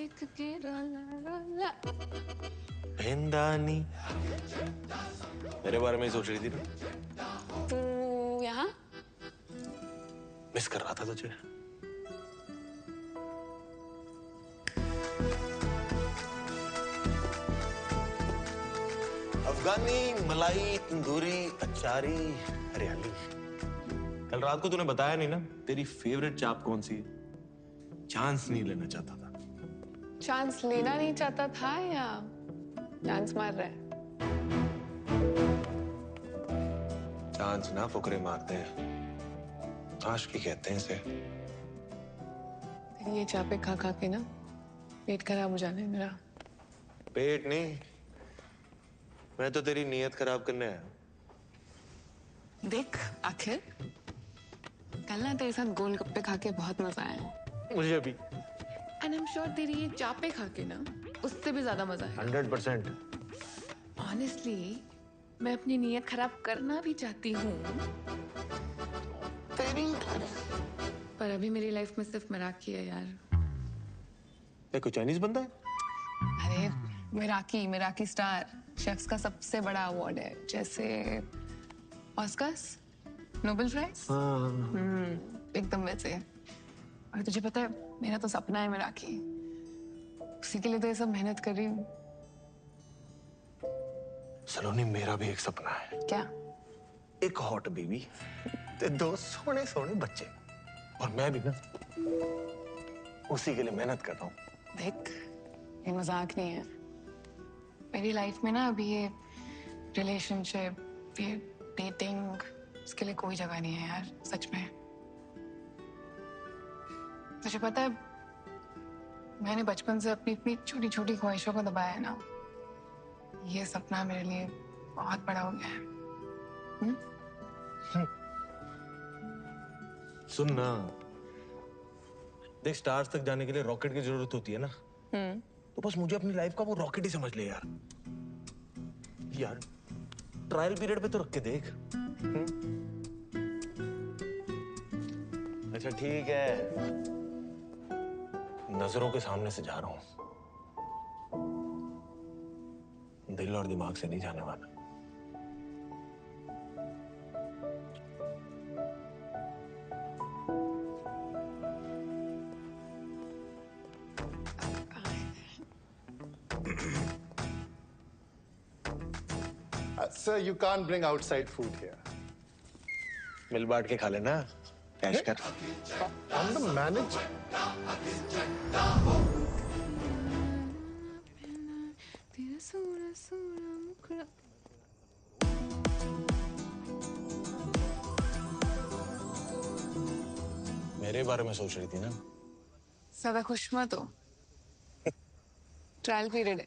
देख के रोला रोला। बेंदानी मेरे बारे में ही सोच रही थी ना? तू यहाँ? मिस कर रहा था तुझे। अफगानी, मलाई, तंदूरी, अचारी, हरियाली। कल रात को तूने बताया नहीं ना तेरी फेवरेट चाप कौन सी है? चांस नहीं लेना चाहता था। चांस लेना नहीं चाहता था या चांस मार रहा है? चांस ना फुकरे मारते हैं, आशिकी कहते हैं इसे। ये चापे खा खा के ना पेट खराब हो जाने मेरा। पेट नहीं, मैं तो तेरी नीयत खराब करने आया। देख आखिर कल ना तेरे साथ गोलगप्पे खा के बहुत मजा आया। मुझे भी। एंड आई एम श्योर तेरी ये चापे खा के ना उससे भी ज्यादा मजा आया। 100%। ऑनेस्टली मैं अपनी नीयत खराब करना भी चाहती हूँ, पर अभी मेरी लाइफ में सिर्फ मिराकी है यार। कोई चाइनीज बंदा है? अरे मिराकी, मिराकी स्टार शेफ्स का सबसे बड़ा अवार्ड है, जैसे ऑस्कर्स, नोबेल प्राइज। एकदम वैसे। और तुझे पता है मेरा तो सपना है मिराकी, उसी के लिए तो ये सब मेहनत कर रही हूँ। सलोनी मेरा भी एक सपना है। क्या? एक हॉट बेबी ते 2 सोने सोने बच्चे, और मैं भी ना उसी के लिए मेहनत कर रहा हूँ। देख ये मजाक नहीं है, मेरी लाइफ में ना अभी ये रिलेशनशिप, ये डेटिंग, इसके लिए कोई जगह नहीं है यार, सच में। तुझे पता है मैंने बचपन से अपनी इतनी छोटी छोटी ख्वाहिशों को दबाया है ना, ये सपना मेरे लिए बहुत बड़ा हो गया है। सुन ना, देख स्टार्स तक जाने के लिए रॉकेट की जरूरत होती है ना, तो बस मुझे अपनी लाइफ का वो रॉकेट ही समझ ले यार। यार ट्रायल पीरियड पे तो रख के देख। अच्छा ठीक है, नजरों के सामने से जा रहा हूं, दिल और दिमाग से नहीं जाने वाला। Sir, you can't bring outside food here. मिल बांट के खा लेना, कैश कर। I'm the manager. मेरे बारे में सोच रही थी ना? ज्यादा खुश मत हो, ट्रायल पीरियड है।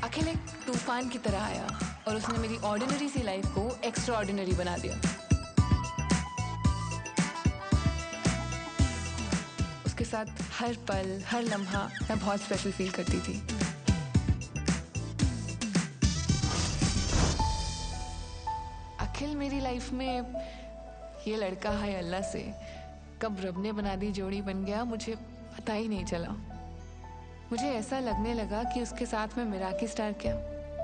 अखिल एक तूफान की तरह आया और उसने मेरी ऑर्डिनरी सी लाइफ को एक्स्ट्रा ऑर्डिनरी बना दिया। उसके साथ हर पल, हर लम्हा मैं बहुत स्पेशल फील करती थी। अखिल मेरी लाइफ में ये लड़का है अल्लाह से कब रब ने बना दी जोड़ी बन गया, मुझे पता ही नहीं चला। मुझे ऐसा लगने लगा कि उसके साथ में मिराकी स्टार क्या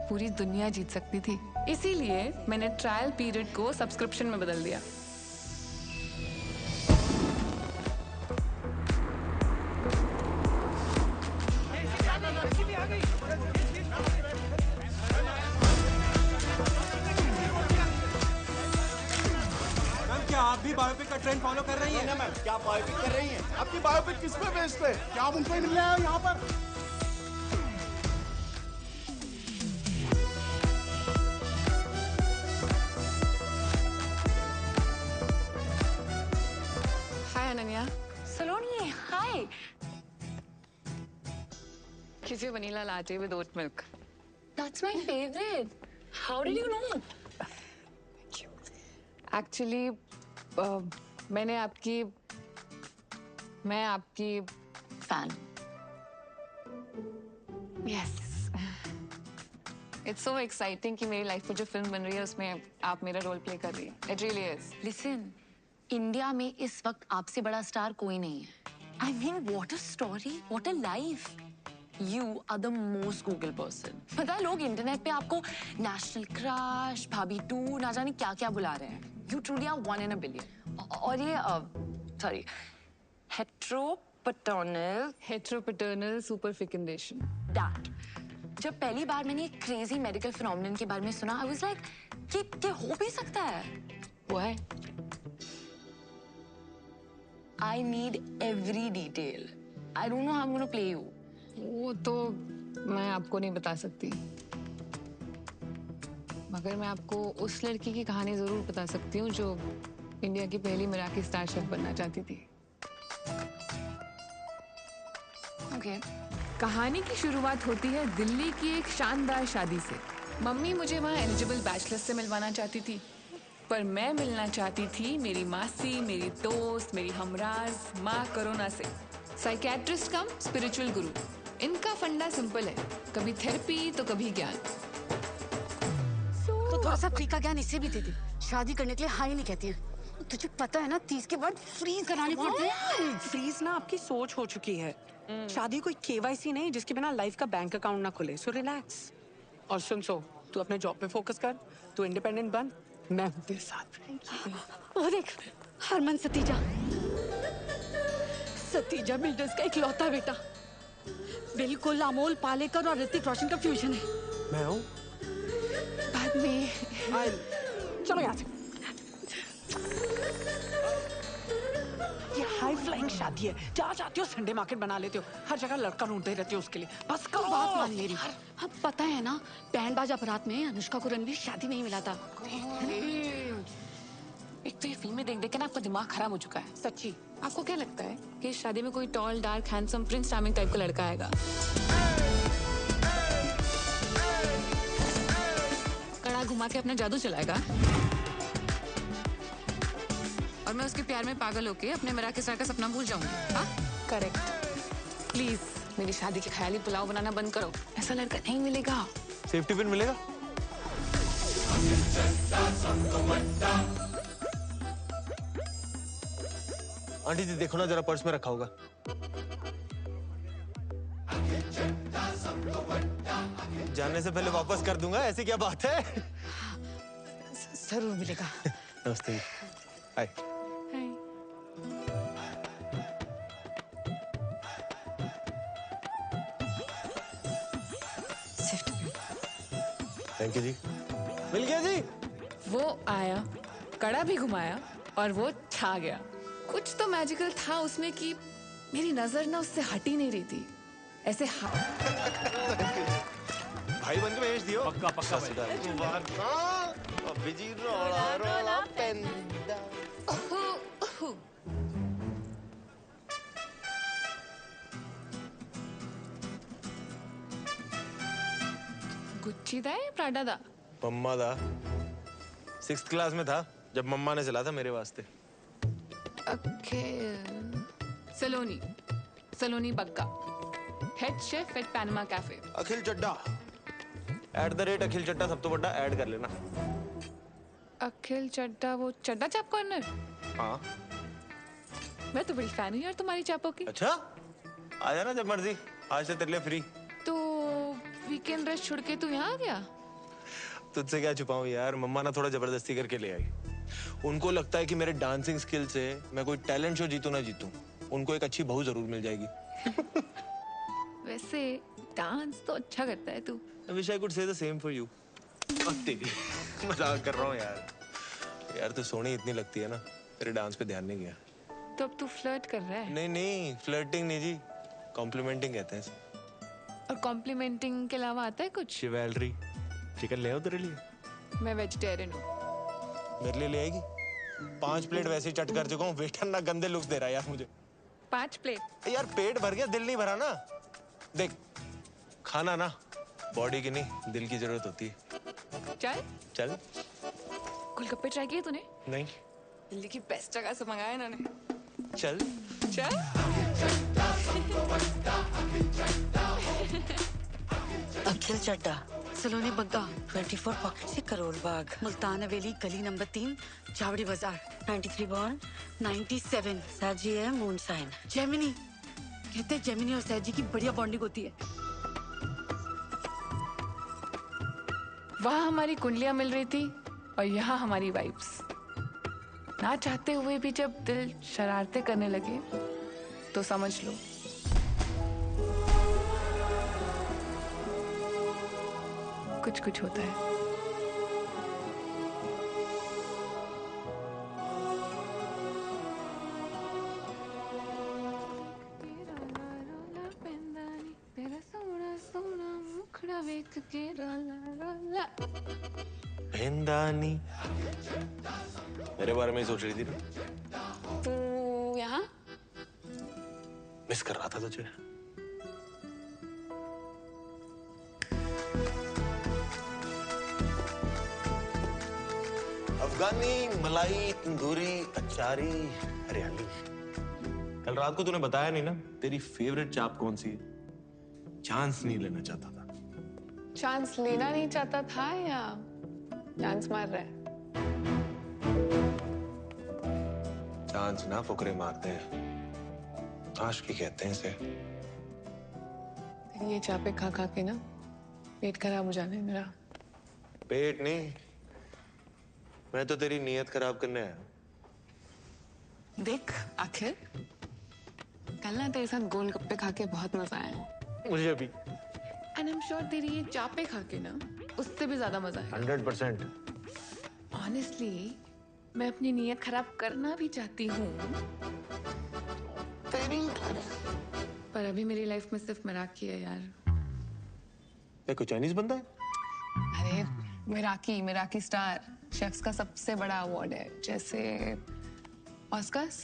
पूरी दुनिया जीत सकती थी। इसीलिए मैंने ट्रायल पीरियड को सब्सक्रिप्शन में बदल दिया। क्या आप भी बायोपिक का ट्रेंड फॉलो कर रही हैं? मैम, क्या बायोपिक कर रही हैं? आपकी बायोपिक किस पे बेस्ड है? क्या आप उनको ही मिलने आए हो यहाँ पर? हाय अनन्या। सलोनी, हाय। खिसे vanilla latte with oat milk. That's my favorite. How did you know? Actually मैं आपकी Fan. Yes It's so exciting कि मेरी लाइफ में जो फिल्म बन रही है उसमें आप मेरा रोल प्ले कर रही है. It really is. Listen, India में इस वक्त आपसे बड़ा स्टार कोई नहीं है. I mean, what a story, what a life. You are the most Google person. पता है लोग इंटरनेट पे आपको नेशनल क्रश, भाभी 2, ना जाने क्या क्या बुला रहे हैं. You truly are 1 in a billion. और ये sorry, heteropaternal Heteropaternal superfecundation. that. जब पहली बार मैंने एक क्रेजी मेडिकल फिनोमेनन के बारे में सुना, I was like, ये हो भी सकता है. वो है. I need every detail. I don't know how I'm gonna play you. वो तो मैं आपको नहीं बता सकती. मगर मैं आपको उस लड़की की कहानी जरूर बता सकती हूँ जो इंडिया की पहली मराठी स्टार शेफ बनना चाहती थी. Okay. कहानी की शुरुआत होती है दिल्ली की एक शानदार शादी से. मम्मी मुझे वहाँ एलिजिबल बैचलर्स से मिलवाना चाहती थी, पर मैं मिलना चाहती थी मेरी मासी, मेरी दोस्त, मेरी हमराज माँ करोना से. साइकेट्रिस्ट कम स्पिरिचुअल गुरु. इनका फंडा सिंपल है, कभी थेरेपी तो कभी ज्ञान. तो थोड़ा सा फ्री का ज्ञान इससे भी दे दे. शादी करने के लिए हाँ ही नहीं कहती है. तुझे पता है ना 30 के बाद फ्रीज कराने पड़ते हैं. फ्रीज ना आपकी सोच हो चुकी है. शादी कोई केवाईसी नहीं जिसके बिना लाइफ का बैंक अकाउंट ना खुले. So relax. और सुन, तू अपने जॉब पे फोकस कर, तू इंडिपेंडेंट बन, मैं हूँ तेरे साथ. और देख हरमन सतीजा बिल्डर्स का इकलौता बेटा. बिल्कुल अमोल पालेकर और ऋतिक रोशन का फ्यूजन है. मैं हूँ. बाद में चलो यहाँ से. ये हाई फ्लाइंग शादी है. जहाँ चाहती हो संडे मार्केट बना लेते हो. हर जगह लड़का ढूंढते रहते हो उसके लिए. बस तो करो. बात मान मेरी. अब पता है ना बैंड बाजा बारात में अनुष्का को रणवीर शादी में ही मिला था. एक तो ये फिल्में देख देख के ना आपका दिमाग खराब हो चुका है. सच्ची. आपको क्या लगता है कि इस शादी में कोई tall dark handsome Prince charming type का लड़का आएगा? कड़ा घुमा के अपना जादू चलाएगा और मैं उसके प्यार में पागल होके अपने मराठी स्टार का सपना भूल जाऊंगी. हाँ करेक्ट. प्लीज मेरी शादी के ख्याली पुलाव बनाना बंद करो. ऐसा लड़का नहीं मिलेगा. सेफ्टी पिन मिलेगा? आंटी जी देखो ना जरा, पर्स में रखा होगा. जाने से पहले वापस कर दूंगा. ऐसी क्या बात है? जरूर मिलेगा. नमस्ते. हाय. थैंक यू जी. मिल गया जी. वो आया, कड़ा भी घुमाया और वो छा गया. कुछ तो मैजिकल था उसमें कि मेरी नजर ना उससे हट ही नहीं रही थी. ऐसे भाई बन के भेज दियो. पक्का बिजी रोला पेंदा. गुच्ची दा है प्राडा दा? मम्मा दा. 6th क्लास में था जब मम्मा ने चला था मेरे वास्ते. Saloni Bagga, head chef at Panama cafe. Akhil Chadda @Akhil चड्डा सब तो बड़ा ऐड कर लेना. अखिल चड्डा, वो चड्डा चाप कॉर्नर? हाँ. मैं तो बड़ी फैन हूँ यार तुम्हारी चापों की. अच्छा आ जाना जब मर्जी. आज से तेरे लिए फ्री. तो वीकेंड रेस्ट छोड़ के तू यहाँ आ गया? तुझसे क्या छुपाऊं यार. मम्मा ना थोड़ा जबरदस्ती करके ले आई. उनको लगता है कि मेरे डांसिंग स्किल से मैं कोई टैलेंट शो जीतूं ना जीतूं, उनको एक अच्छी बहू जरूर मिल जाएगी. वैसे डांस तो अच्छा करता है तू. I wish I could say the same for you. मजाक कर रहा हूँ यार. यार तू सोनी इतनी लगती है ना, तेरे डांस पे ध्यान नहीं गया. तो अब तू फ्लर्ट कर रहा है? नहीं फ्लर्टिंग नहीं जी, कॉम्प्लीमेंटिंग कहते हैं. और कॉम्प्लीमेंटिंग के अलावा आता है कुछ? शिवैलरी. चिकन ले आओ तेरे लिए. मैं वेजिटेरियन हूँ. मेरे लिए ले आएगी? 5 प्लेट वैसे ही चट कर चुका हूँ. वेटर ना गंदे लुक्स दे रहा है यार मुझे. 5 प्लेट? यार पेट भर गया, दिल नहीं भरा ना. देख खाना ना बॉडी की नहीं दिल की जरूरत होती है. चल. गोलगप्पे ट्राई किए तूने? नहीं. दिल्ली की बेस्ट जगह से मंगाया इन्होंने. चल. अखिल चड्डा सलोनी बग्गा, 24 पॉकेट से करोड़ बाग, मुल्तान हवेली, गली नंबर 3, चावड़ी बाजार, 93 बॉर्न, 97। साजी है मून साइन। जेमिनी, कहते हैं जेमिनी और सैजी की बढ़िया बॉन्डिंग होती है। वहाँ हमारी कुंडलियां मिल रही थी और यहाँ हमारी वाइब्स। ना चाहते हुए भी जब दिल शरारतें करने लगे तो समझ लो कुछ कुछ होता है। पेंदानी मेरे बारे में ही सोच रही थी ना? तू यहाँ मिस कर रहा था तुझे। अफगानी, मलाई, तंदूरी, अचारी, हरियाली। कल रात को तूने बताया नहीं ना तेरी फेवरेट चाप कौन सी है? चांस नहीं लेना चाहता था। चांस लेना नहीं चाहता था या चांस मार रहा है? चांस ना फुकरे मारते हैं, आशिकी कहते हैं इसे। तेरी ये चापे खा खा के ना पेट खराब हो जाने मेरा। पेट नहीं, मैं तो तेरी नीयत खराब करने आया। देख आखिर कल ना तेरे साथ गोलगप्पे खा के बहुत मजा आया। मुझे भी। एंड आई एम श्योर तेरी ये चापे खा के ना उससे भी ज्यादा मजा आया। 100%। ऑनेस्टली मैं अपनी नीयत खराब करना भी चाहती हूँ, पर अभी मेरी लाइफ में सिर्फ मराकी है यार। ये कोई चाइनीज बंदा है? अरे मिराकी, मिराकी स्टार शेफ्स का सबसे बड़ा अवार्ड है, जैसे ऑस्कर्स,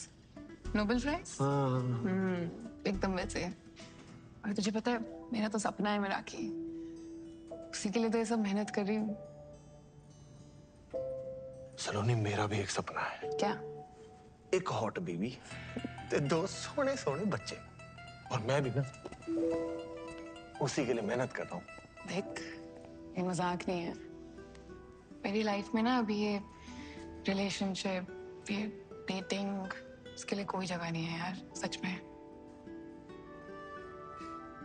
नोबेल प्राइज। एकदम वैसे। और तुझे पता है मेरा तो सपना है मिराकी, उसी के लिए तो ये सब मेहनत कर रही हूँ। सलोनी मेरा भी एक सपना है। क्या? एक हॉट बेबी, ते 2 सोने सोने बच्चे, और मैं भी ना उसी के लिए मेहनत कर रहा हूँ। देख ये मजाक नहीं है, मेरी लाइफ में ना अभी ये रिलेशनशिप, ये डेटिंग, इसके लिए कोई जगह नहीं है यार, सच में।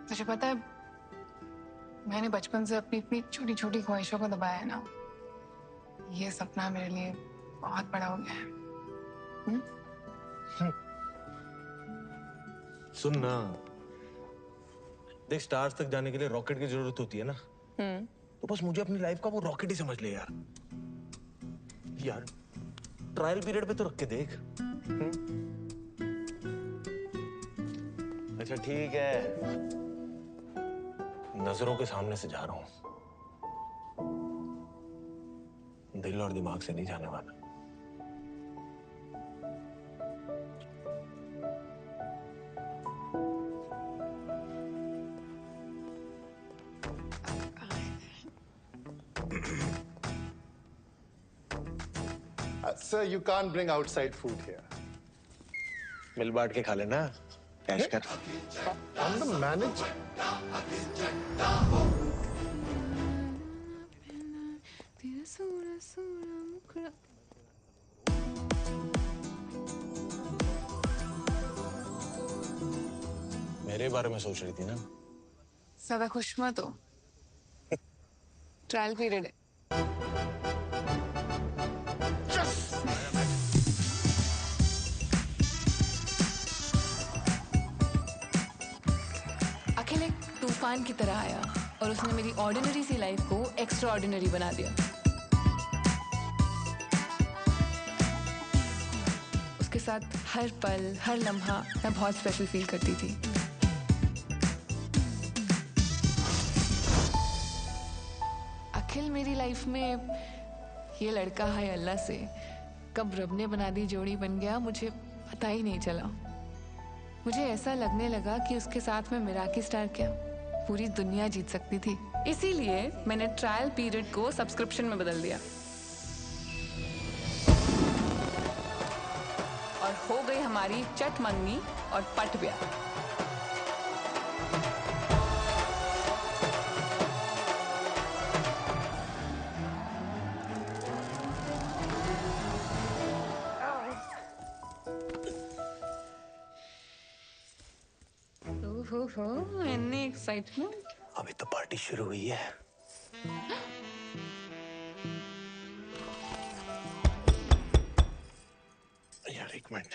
तुझे पता है मैंने बचपन से अपनी इतनी छोटी छोटी ख्वाहिशों को दबाया है ना, ये सपना मेरे लिए बहुत बड़ा हो गया है। सुन ना, देख स्टार्स तक जाने के लिए रॉकेट की जरूरत होती है ना, तो बस मुझे अपनी लाइफ का वो रॉकेट ही समझ ले यार। यार ट्रायल पीरियड पे तो रख के देख। अच्छा ठीक है, नजरों के सामने से जा रहा हूं, दिल और दिमाग से नहीं जाने वाला। Sir, you can't bring outside food here. मिल बांट के खा लेना, कैश कर। I'm the manager. मेरे बारे में सोच रही थी ना? ज्यादा खुश मत हो, ट्रायल पीरियड है। अखिल एक तूफान की तरह आया और उसने मेरी ऑर्डिनरी सी लाइफ को एक्स्ट्रा ऑर्डिनरी बना दिया। उसके साथ हर पल, हर लम्हा मैं बहुत स्पेशल फील करती थी। अखिल मेरी लाइफ में ये लड़का है अल्लाह से कब रब ने बना दी जोड़ी बन गया, मुझे पता ही नहीं चला। मुझे ऐसा लगने लगा कि उसके साथ में मिराकी स्टार क्या पूरी दुनिया जीत सकती थी। इसीलिए मैंने ट्रायल पीरियड को सब्सक्रिप्शन में बदल दिया और हो गई हमारी चट मंगनी और पट ब्याह। ओहो, इतनी एक्साइटमेंट। अभी तो पार्टी शुरू हुई है। यार एक मिनट।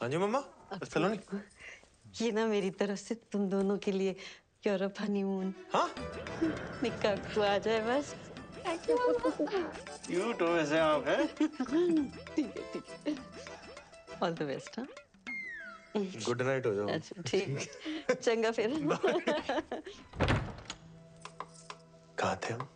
हाँ जी मम्मा, चलो नहीं। ये ना मेरी तरफ से तुम दोनों के लिए यूरोप हनीमून। हाँ? निकाह तू आ जाए बस। क्यूट हो वैसे आप, हैं? ठीक है। All the best. हाँ, गुड नाइट हो जाओ। अच्छा ठीक, चंगा फिर। कहाँ थे हम?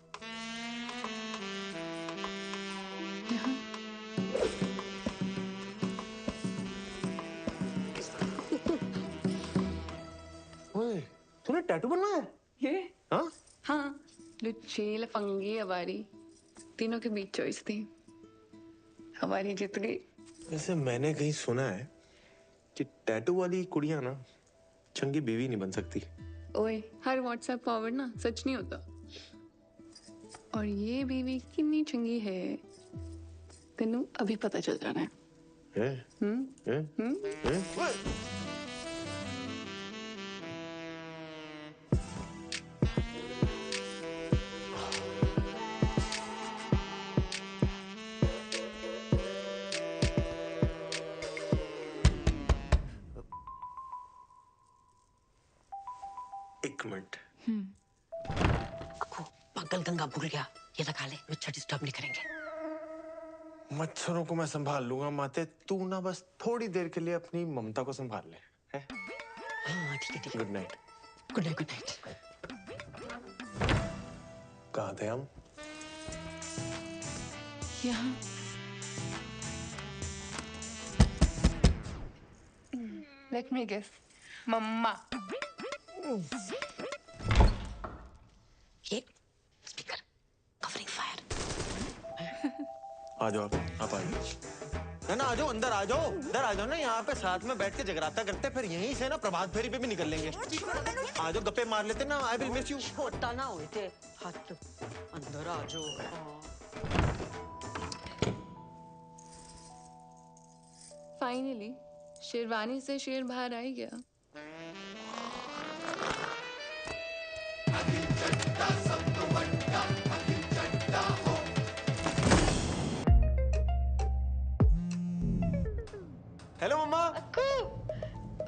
ओए, तूने टैटू बनवाया है? ये? हाँ? हाँ, लुच्ची लफंगी हमारी तीनों के बीच चॉइस थी, हमारी जीत गई। वैसे मैंने कहीं सुना है कि टैटू वाली कुड़ियां ना चंगी बीवी नहीं बन सकती। ओए, हर व्हाट्सएप फॉरवर्ड ना सच नहीं होता। और ये बीवी कितनी चंगी है तेनू अभी पता चल जाना है। ओए! एक मिनट। मंगल गंगा भूल गया, ये लगा ले, मच्छर डिस्टर्ब नहीं करेंगे। मच्छरों को मैं संभाल लूंगा माते, तू ना बस थोड़ी देर के लिए अपनी ममता को संभाल ले, है? हाँ ठीक है। Good night. Good night, good night. कहाँ थे हम? यहाँ लेट मी गेस, मम्मा। ये स्पीकर कवरिंग फायर। आ जाओ आप आ जाओ। ना आ जाओ, अंदर आ जाओ, इधर आ जाओ ना, यहाँ पे साथ में बैठ के जगराता करते, फिर यहीं से ना प्रभात फेरी पे भी निकल लेंगे। आ जाओ, गप्पे मार लेते ना, आई विल मिस यू। छोटा ना हुए थे हाथ, अंदर आ जाओ। फाइनली शेरवानी से शेर बाहर आ ही गया। हेलो मम्मा।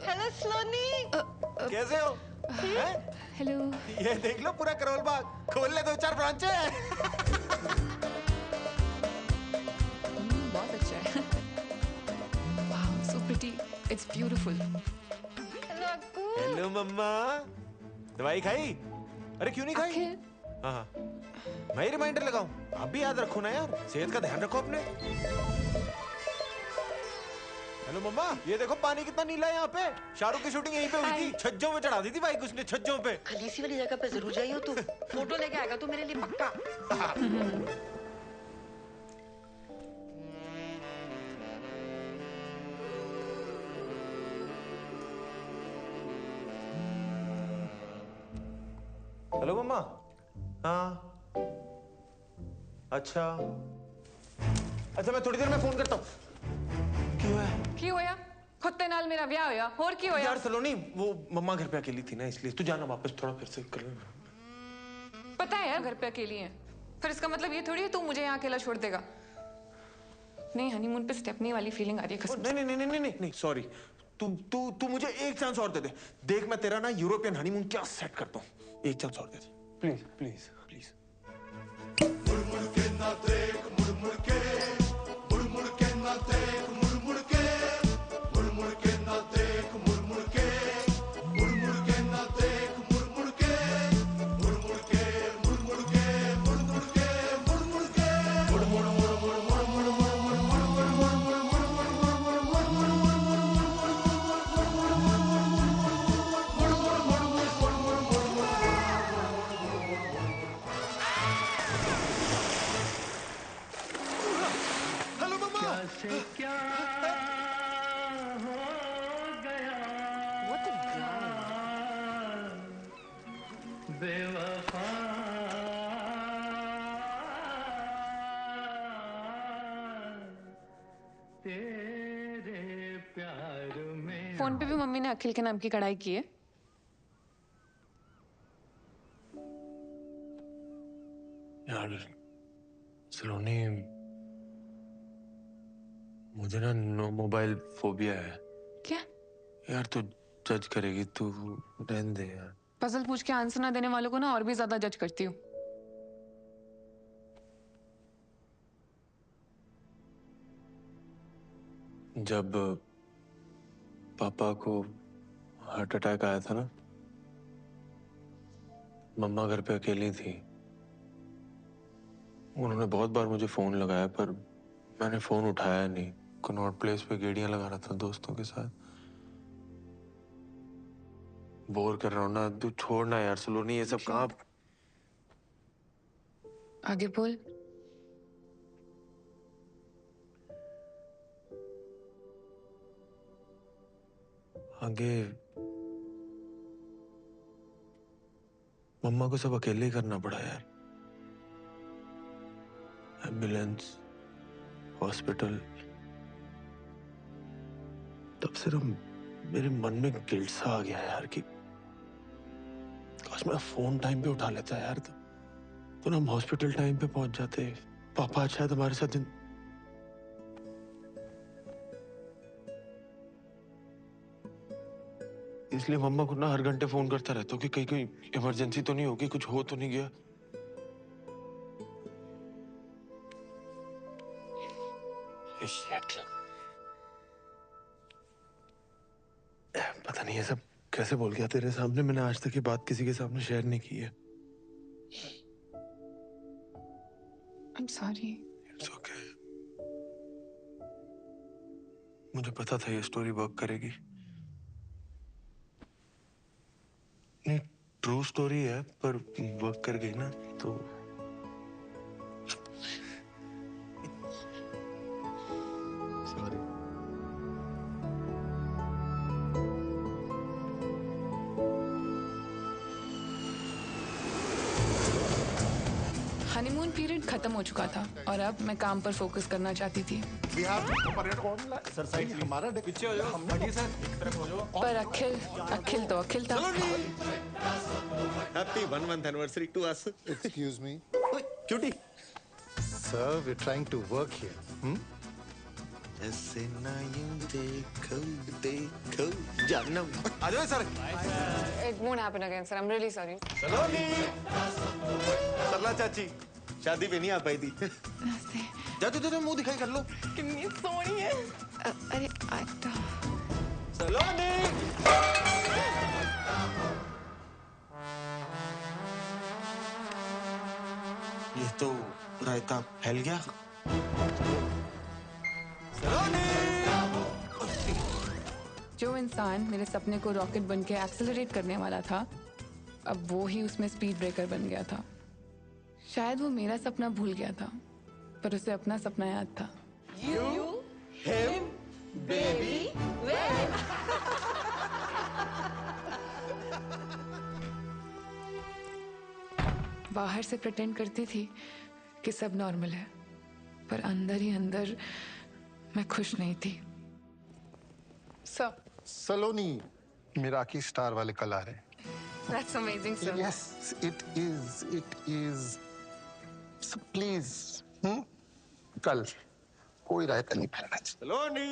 हेलो स्लोनी। कैसे हो? हैं? हेलो। ये देख लो पूरा करोल बाग, खोल ले 2-4 ब्रांचें। बहुत अच्छा है। Wow, so pretty, it's beautiful. Hello मम्मा, दवाई खाई? अरे क्यों नहीं खाई? अखिल। हाँ, मैं ही रिमाइंडर लगाऊं? आप भी याद रखो ना यार, सेहत का ध्यान रखो अपने। हेलो मम्मा, ये देखो पानी कितना नीला है यहाँ पे। शाहरुख की शूटिंग यहीं पे हुई थी, छज्जों पे चढ़ा दी थी बाइक उसने, छज्जों पे। खलीसी वाली जगह पे जरूर जाइयो तू, फोटो लेके आएगा तू मेरे लिए पक्का। हेलो मम्मा। हाँ, अच्छा मैं थोड़ी देर में फोन करता हूँ। की होया? खुत्ते नाल मेरा ब्याह होया, और की होया? यार सलोनी, वो मम्मा घर पे अकेली थी ना, इसलिए तू जाना वापस, थोड़ा फिर से कर लेना। पता है यार घर पे अकेली है, फिर इसका मतलब ये थोड़ी है तू मुझे यहाँ अकेला छोड़ देगा। नहीं, हनीमून पे स्टेपनी वाली फीलिंग आ रही है कसम से। नहीं, सॉरी। तू मुझे एक चांस और दे दे। देख मैं तेरा ना यूरोपियन हनीमून क्या सेट करता हूँ। एक चांस और दे दे, प्लीज प्लीज प्लीज। मुड़ मुड़ के ना देख, मुड़ मुड़ के, मुड़ मुड़ के ना देख, मुड़ मुड़ के, मुड़ मुड़ के ना देख, मुड़ मुड़ के, मुड़ मुड़ के ना देख, मुड़ मुड़ के, मुड़ मुड़ के, मुड़ मुड़ के, मुड़ मुड़ के, मुड़ मुड़ के, मुड़ मुड़ मुड़ मुड़ मुड़ मुड़ मुड़ हेलो मम्मा। क्या हो गया बेवफा, तेरे प्यार में फोन पे भी मम्मी ने अखिल के नाम की कढ़ाई की है। यार सलोनी, मुझे ना नो मोबाइल फोबिया है। क्या? यार तू जज करेगी, तू रहने दे यार। पजल पूछ के आंसर ना देने वालों को ना और भी ज्यादा जज करती हूँ। जब पापा को हार्ट अटैक आया था ना, मम्मा घर पे अकेली थी। उन्होंने बहुत बार मुझे फोन लगाया पर मैंने फोन उठाया नहीं। कनॉट प्लेस पे गेड़ियां लगा रहा था दोस्तों के साथ। बोर कर रहा हूँ ना, तू छोड़ना यार सलोनी, ये सब कहाँ। आगे बोल। आगे मम्मा को सब अकेले ही करना पड़ा यार। Ambulance, hospital. तब से ना मेरे मन में गिल्ट सा आ गया यार कि काश मैं फोन टाइम पे उठा लेता यार। तो ना हम हॉस्पिटल टाइम पे पहुंच जाते। पापा शायद हमारे साथ इसलिए मम्मा को ना हर घंटे फोन करता रहता हूँ कि कहीं कोई इमरजेंसी तो नहीं होगी, कुछ हो तो नहीं गया। पता नहीं ये सब कैसे बोल गया तेरे सामने। मैंने आज तक ये बात किसी के सामने शेयर नहीं की है। I'm sorry. It's okay. मुझे पता था ये स्टोरी वर्क करेगी। नहीं, ट्रू स्टोरी है पर वर्क कर गई ना तो। सॉरी। हनीमून पीरियड खत्म हो चुका था और अब मैं काम पर फोकस करना चाहती थी। सर साइड हमारा पीछे हो जाओ। हटिए सर, एक तरफ हो जाओ। पर अखिल तो अखिल था। Happy 1 month anniversary to us. Excuse me. Cutie. Sir, we're trying to work here. ऐसे ना यूं देखो जानम। आ जाओ sir. It won't happen again, sir. I'm really sorry. सलोनी। सरला चाची, शादी पे नहीं आ पाई थी। जाते मुंह दिखाई कर लो। कितनी सोहनी है। अरे आटा। सलोनी। ये तो रायता फैल गया। जो इंसान मेरे सपने को रॉकेट बन के एक्सेलरेट करने वाला था, अब वो ही उसमें स्पीड ब्रेकर बन गया था। शायद वो मेरा सपना भूल गया था, पर उसे अपना सपना याद था। You, him, baby, when? बाहर से प्रिटेंड करती थी कि सब नॉर्मल है, पर अंदर ही अंदर मैं खुश नहीं थी। सर, सलोनी, मिराकी स्टार वाले कल आ रहे हैं। That's amazing, sir. Yes, it is. It is. So please, कल कोई रायता नहीं फैलना चाहिए। सलोनी।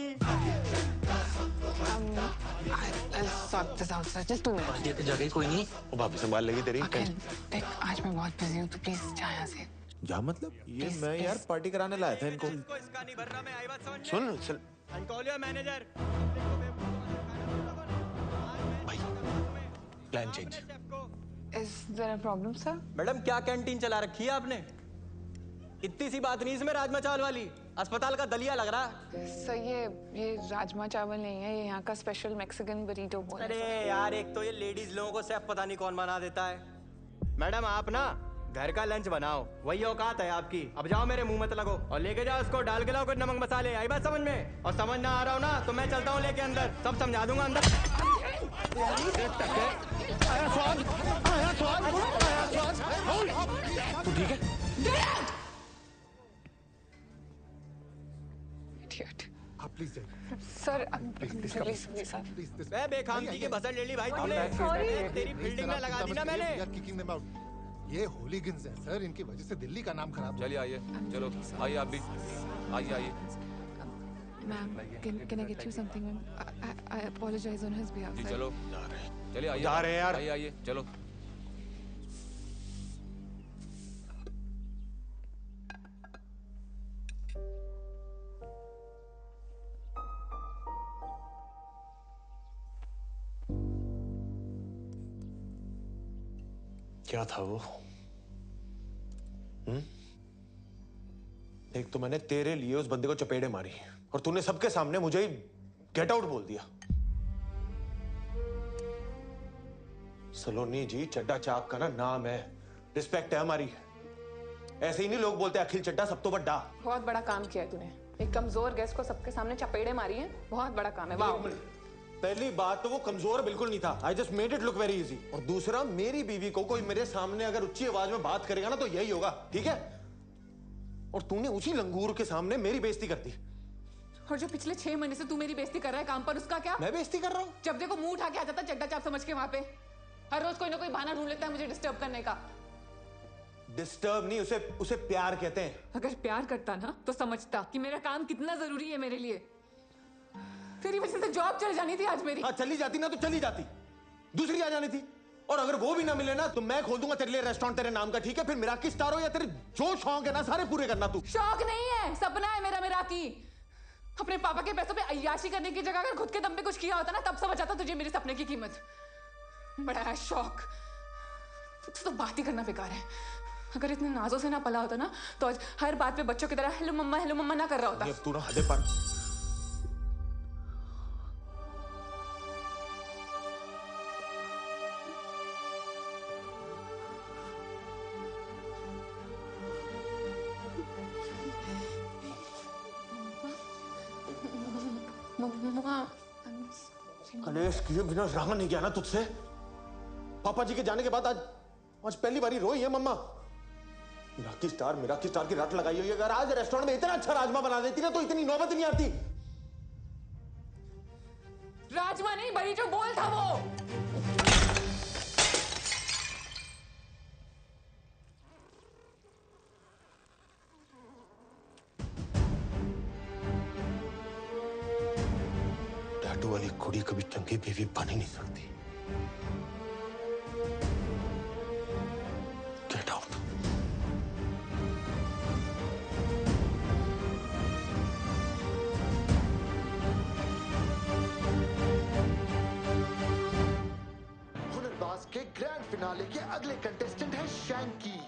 I'll sort this out, sir. Just 2 minutes. जगह कोई नहीं, वो भाभी संभाल लेगी तेरी। अखिल, देख आज मैं बहुत बिजी हूँ, तो प्लीज जा यहाँ से। जा मतलब? ये मैं यार पार्टी कराने लाया था इनको। इसका नहीं भर रहा, मैं आई बात समझ में। सुन कॉल योर मैनेजर। भाई, plan change. Is there a problem, sir? Madam क्या कैंटीन चला रखी है आपने? इतनी सी बात नहीं इसमें राजमा चावल वाली, अस्पताल का दलिया लग रहा है। सर ये राजमा चावल नहीं है, ये यहाँ का स्पेशल मैक्सिकन बरीटो बोल। अरे यार, एक तो ये लेडीज लोगों को शेफ पता नहीं कौन बना देता है। मैडम आप ना घर का लंच बनाओ, वही औकात है आपकी। अब जाओ, मेरे मुंह मत लगो और लेके जाओ उसको, डाल के लाओ कुछ नमक मसाले। आई बात समझ में? और समझ ना आ रहा हो ना तो मैं चलता हूँ लेके अंदर, सब समझा दूंगा अंदर। तू ठीक है? Idiot. आप प्लीज जाइए। सर प्लीज प्लीज सर मैं बेखामती की बसर ले ली भाई तूने। तेरी फील्डिंग में लगा दी ना मैंने। Kicking them out. ये होलीगन्स हैं सर, इनकी वजह से दिल्ली का नाम खराब। चलिए आइए, चलो आइए आप भी आइए। Ma'am can I get you something ma'am? I apologize on his behalf. जी चलो चलिए आइए। जा रहे हैं यार। आइए चलो। क्या था वो? एक तो मैंने तेरे लिए उस बंदे को चपेड़े मारी और तूने सबके सामने मुझे ही गेट आउट बोल दिया। सलोनी जी, चड्डा चाप का ना नाम है, रिस्पेक्ट है हमारी। ऐसे ही नहीं लोग बोलते अखिल चड्डा सब तो बड्डा। बहुत बड़ा काम किया है तूने, एक कमजोर गेस्ट को सबके सामने चपेड़े मारी हैं। बहुत बड़ा काम है। वाह। पहली बात तो वो कमजोर बिल्कुल नहीं था। I just made it look very easy. और दूसरा, मेरी बीवी को कोई मेरे सामने अगर ऊंची आवाज में बात करेगा ना तो यही होगा, ठीक है? और तूने उसी लंगूर के सामने मेरी बेइज्जती कर दी। और जो पिछले 6 महीने से तू मेरी बेइज्जती कर रहा है काम पर, उसका क्या? मैं बेइज्जती कर रहा हूँ? जब देखो मुंह उठा के आ जाता चड्डा चाप समझ के वहां पे। हर रोज कोई ना कोई बहाना ढूंढ लेता है मुझे डिस्टर्ब करने का। डिस्टर्ब नहीं, उसे प्यार कहते हैं। अगर प्यार करता ना तो समझता कि मेरा काम कितना जरूरी है मेरे लिए। तेरी वजह से जॉब चली जानी थी आज मेरी। हाँ, चली जाती ना तो चली जाती, दूसरी आ जानी थी। और अगर वो भी ना मिले ना तो मैं खोल दूंगा तेरे लिए रेस्टोरेंट तेरे नाम का, ठीक है? फिर मिराकी स्टार हो या तेरे जो शौक है ना सारे पूरे करना तू। शौक नहीं है, सपना है मेरा मिराकी। अपने पापा के पैसों पे अय्याशी करने की जगह अगर खुद के दम पे कुछ किया होता ना तब समझ आता तुझे मेरे सपने की कीमत। बड़ा है शौक, तो बात ही करना बेकार है। अगर इतने नाजों से ना पला होता ना तो आज हर बात पे बच्चों की तरह हेलो मम्मा ना कर रहा होता। तू ना हदे पर। कलेश किए बिना रहा नहीं गया ना तुझसे। पापा जी के जाने के बाद आज पहली बारी रोई है मम्मा। मिराकी स्टार की रट लगाई हुई है। अगर आज रेस्टोरेंट में इतना अच्छा राजमा बना देती ना तो इतनी नौबत नहीं आती। राजमा नहीं, बड़ी जो बोल था वो। टैटू वाली कुड़ी कभी चंगी बीवी बन ही नहीं सकती। Get out. हुनरबाज के ग्रैंड फिनाले के अगले कंटेस्टेंट है शैंकी।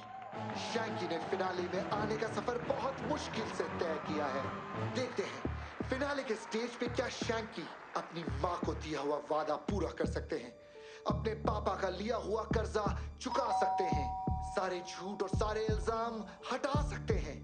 शैंकी ने फिनाले में आने का सफर बहुत मुश्किल से तय किया है। देखते हैं फिनाले के स्टेज पे क्या शैंकी अपनी माँ को दिया हुआ वादा पूरा कर सकते हैं, अपने पापा का लिया हुआ कर्जा चुका सकते हैं, सारे झूठ और सारे इल्जाम हटा सकते हैं।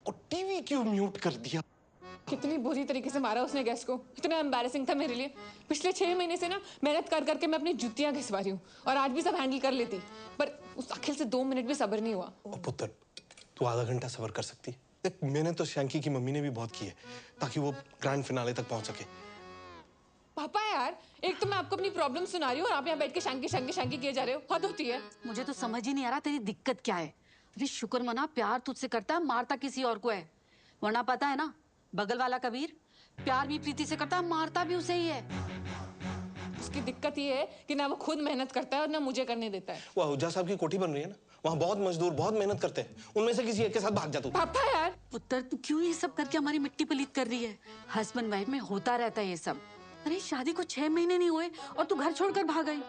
और टीवी क्यों म्यूट कर दिया? कितनी बुरी तरीके से मारा उसने गेस्ट को। इतना एम्बैरेसिंग था मेरे लिए। पिछले 6 महीने से ना मेहनत कर करके मैं अपनी जुतियां घिसवा रही हूँ और आज भी सब हैंडल कर लेती, पर उस अखिल से 2 मिनट भी सब्र नहीं हुआ। ओ पुत्र, तू आधा घंटा सब्र कर सकती है। देख, मैंने तो शैंकी की मम्मी ने भी बहुत की है ताकि वो ग्रैंड फिनाले तक पहुंच सके। पापा यार, एक तो मैं आपको अपनी प्रॉब्लम सुना रही हूँ और आप यहाँ बैठ के शैंकी किए जा रहे हो। हद होती है। मुझे तो समझ ही नहीं आ रहा तेरी दिक्कत क्या है। अरे शुक्र मना, प्यार तुझसे करता है, मारता किसी और को है। वरना पता है ना, बगल वाला कबीर प्यार भी प्रीति से करता है, मारता भी उसे ही है। उसकी दिक्कत ये है कि ना वो खुद मेहनत करता है और ना मुझे करने देता है। वो आहूजा साहब की कोठी बन रही है ना, वहाँ बहुत मजदूर बहुत मेहनत करते हैं, उनमें से किसी एक के साथ भाग जा तू। पापा यार, पुत्र तू क्यों ये सब करके हमारी मिट्टी पलीत कर रही है? हस्बैंड वाइफ में होता रहता है ये सब। अरे शादी को 6 महीने नहीं हुए और तू घर छोड़कर भाग गई।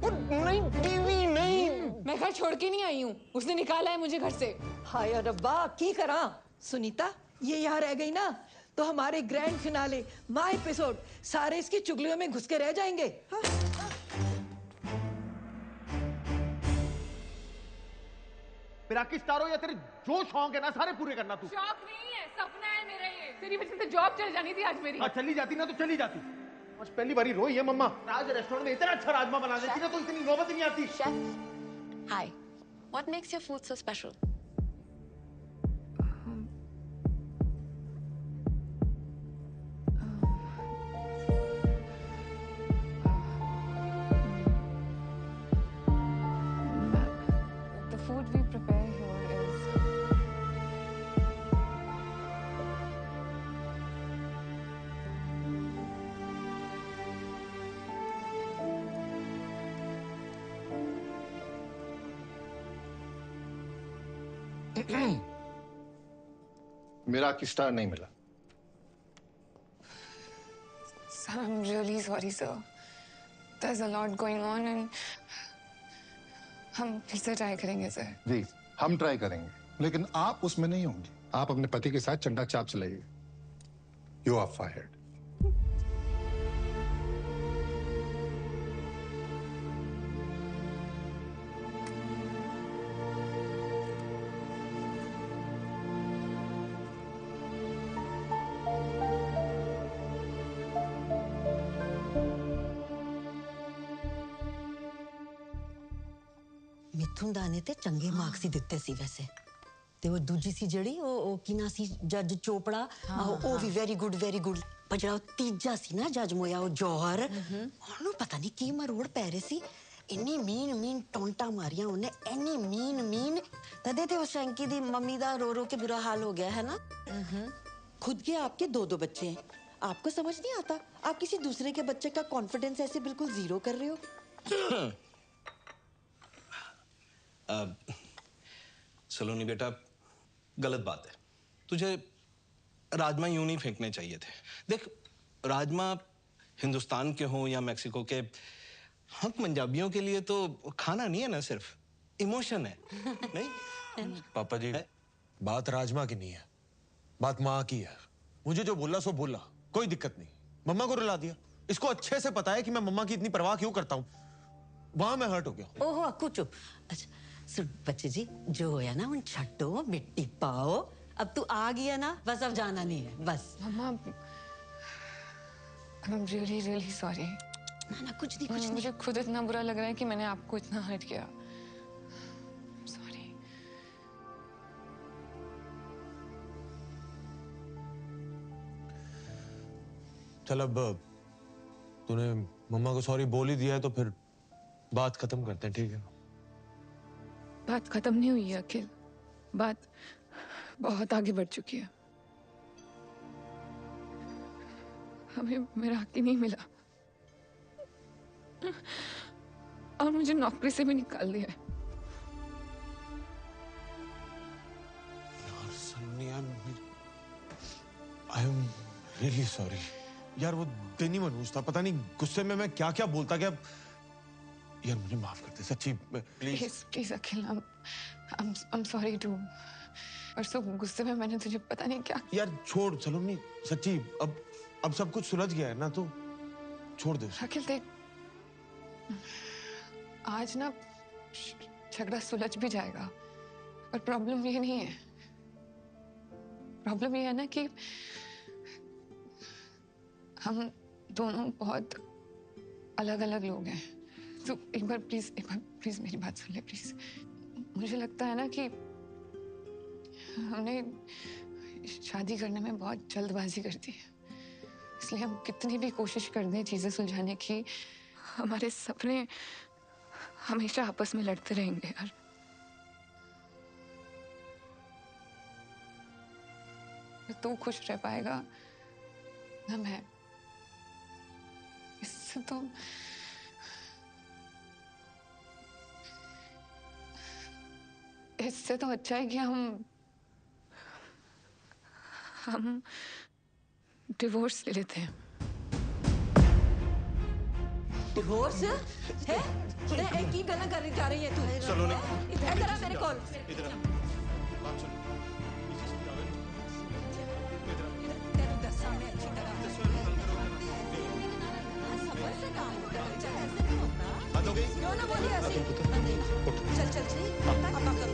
नहीं टीवी नहीं, मैं घर छोड़ के नहीं आई हूँ, उसने निकाला है मुझे घर से। हाय रब्बा की करा सुनीता, ये यहाँ रह गई ना तो हमारे ग्रैंड फिनाले माय एपिसोड सारे इसकी चुगलियों में घुस के रह जाएंगे। पिराकी स्टार हो या तेरे जो शौक है ना सारे पूरे करना तू। शौक नहीं है, सपना है मेरा ये। तेरी वजह से जॉब चल जानी थी आज मेरी। चली जाती ना तो चली जाती। आज पहली बारी रोई है मम्मा। आज रेस्टोरेंट में इतना अच्छा राजमा बना देती ना तो इतनी नौबत ही नहीं आती। Chef, hi, what makes your food so special? The food we prepare here is मेरा की स्टार नहीं मिला। Sir, I'm really sorry, sir. There's a lot going on and हम फिर से ट्राई करेंगे सर। जी हम ट्राई करेंगे लेकिन आप उसमें नहीं होंगे। आप अपने पति के साथ चंडा चाप चलाइए। You are fired. ਮਿਥੁਨ ਦਾ ਨੇ ਤੇ ਚੰਗੇ ਮਾਰਕਸ ਹੀ ਦਿੱਤੇ ਸੀ ਵੈਸੇ ਤੇ ਉਹ ਦੂਜੀ ਸੀ ਜਿਹੜੀ ਉਹ ਕੀ ਨਾ ਸੀ ਜੱਜ ਚੋਪੜਾ ਉਹ ਵੀ ਵੈਰੀ ਗੁੱਡ ਪਰ ਜਿਹੜਾ ਉਹ ਤੀਜਾ ਸੀ ਨਾ ਜੱਜ ਮੋਇਆ ਉਹ ਜੋਹਰ ਉਹਨੂੰ ਪਤਾ ਨਹੀਂ ਕੀ ਮਰੋੜ ਪੈ ਰਹੇ ਸੀ ਇੰਨੀ ਮੀਨ ਟੌਂਟਾ ਮਾਰੀਆਂ ਉਹਨੇ ਇੰਨੀ ਮੀਨ ਤਦੇ ਤੇ ਉਹ ਸ਼ੈਂਕੀ ਦੀ ਮੰਮੀ ਦਾ रो के बुरा हाल हो गया है ना खुद के आपके दो बच्चे हैं आपको समझ नहीं आता आप किसी दूसरे के बच्चे का कॉन्फिडेंस ऐसे बिल्कुल जीरो कर रहे हो। सलोनी बेटा गलत बात है तुझे राजमा यूं नहीं फेंकने चाहिए थे। देख राजमा हिंदुस्तान के हों या मैक्सिको के हम पंजाबियों के लिए तो खाना नहीं है ना सिर्फ इमोशन है नहीं। पापा जी बात राजमा की नहीं है बात माँ की है। मुझे जो बोला सो बोला कोई दिक्कत नहीं। मम्मा को रुला दिया। इसको अच्छे से पता है कि मैं मम्मा की इतनी परवाह क्यों करता हूँ। वहां मैं हर्ट हो गया। ओहो अक्कू चुप। अच्छा सुन बच्चे जी जो होया ना उन छट्टो मिट्टी पाओ अब तू आ गया ना बस अब जाना नहीं है बस। मम्मा I'm really sorry। ना कुछ नहीं मुझे खुद इतना बुरा लग रहा है कि मैंने आपको इतना हर्ट किया। सॉरी। चल अब तूने मम्मा को सॉरी बोल ही दिया है तो फिर बात खत्म करते हैं ठीक है। बात खत्म नहीं हुई है अखिल। बात बहुत आगे बढ़ चुकी है। हमें मेरा हक ही नहीं मिला और मुझे नौकरी से भी निकाल दिया है। आई एम रियली सॉरी यार। वो दिन ही मनहूस था। पता नहीं गुस्से में मैं क्या क्या बोलता गया। यार मुझे माफ कर दे सच्ची please Akhil. I'm sorry too। परसों गुस्से में मैंने तुझे पता नहीं क्या। यार छोड़ सलोनी सच्ची अब सब कुछ सुलझ गया है ना तो छोड़ दे। अखिल देख आज ना झगड़ा सुलझ भी जाएगा पर प्रॉब्लम ये नहीं है। प्रॉब्लम ये है ना कि हम दोनों बहुत अलग अलग लोग हैं। तो एक बार प्लीज मेरी बात सुन ले प्लीज। मुझे लगता है ना कि हमने शादी करने में बहुत जल्दबाजी कर दी है। इसलिए हम कितनी भी कोशिश कर दें चीजें सुलझाने की हमारे सपने हमेशा आपस में लड़ते रहेंगे यार। न तू खुश रह पाएगा न मैं। इससे तो अच्छा है कि हम डिवोर्स ले लेते हैं। डिवोर्स है? एक ही गला कर जा रही है तू। सलोनी इधर आ मेरे कॉल। इधर बात सुन। तेरे दस सामने अच्छी तरह बंद हो गई। क्यों ना बोली ऐसी? चल अब बात करो।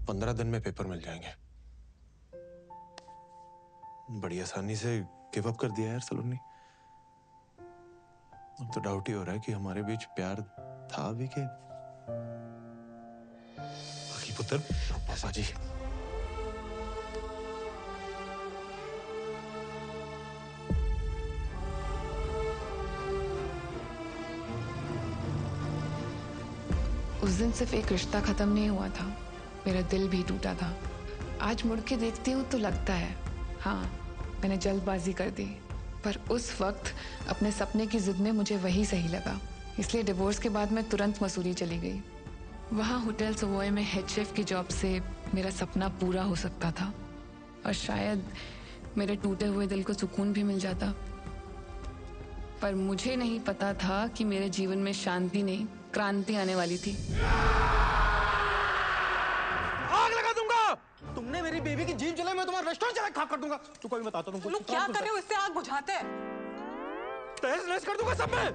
15 दिन में पेपर मिल जाएंगे। बड़ी आसानी से गिव अप कर दिया यार सलोनी। अब तो डाउट ही हो रहा है कि हमारे बीच प्यार था भी कि बाकी पुत्र पापा जी। उस दिन सिर्फ एक रिश्ता खत्म नहीं हुआ था, मेरा दिल भी टूटा था। आज मुड़ के देखती हूँ तो लगता है हाँ, मैंने जल्दबाजी कर दी, पर उस वक्त अपने सपने की जिद में मुझे वही सही लगा। इसलिए डिवोर्स के बाद मैं तुरंत मसूरी चली गई। वहाँ होटल सवॉय में हेड शेफ की जॉब से मेरा सपना पूरा हो सकता था और शायद मेरे टूटे हुए दिल को सुकून भी मिल जाता। पर मुझे नहीं पता था कि मेरे जीवन में शांति नहीं, क्रांति आने वाली थी। आग लगा दूंगा। तुमने मेरी बेबी की जीभ जलाई, मैं तुम्हारा रेस्टोरेंट चला खाक कर दूंगा। तू कोई बताता तुमको। लोग क्या कर रहे हो? इससे आग बुझाते हैं। तहस नहस कर दूंगा सब में।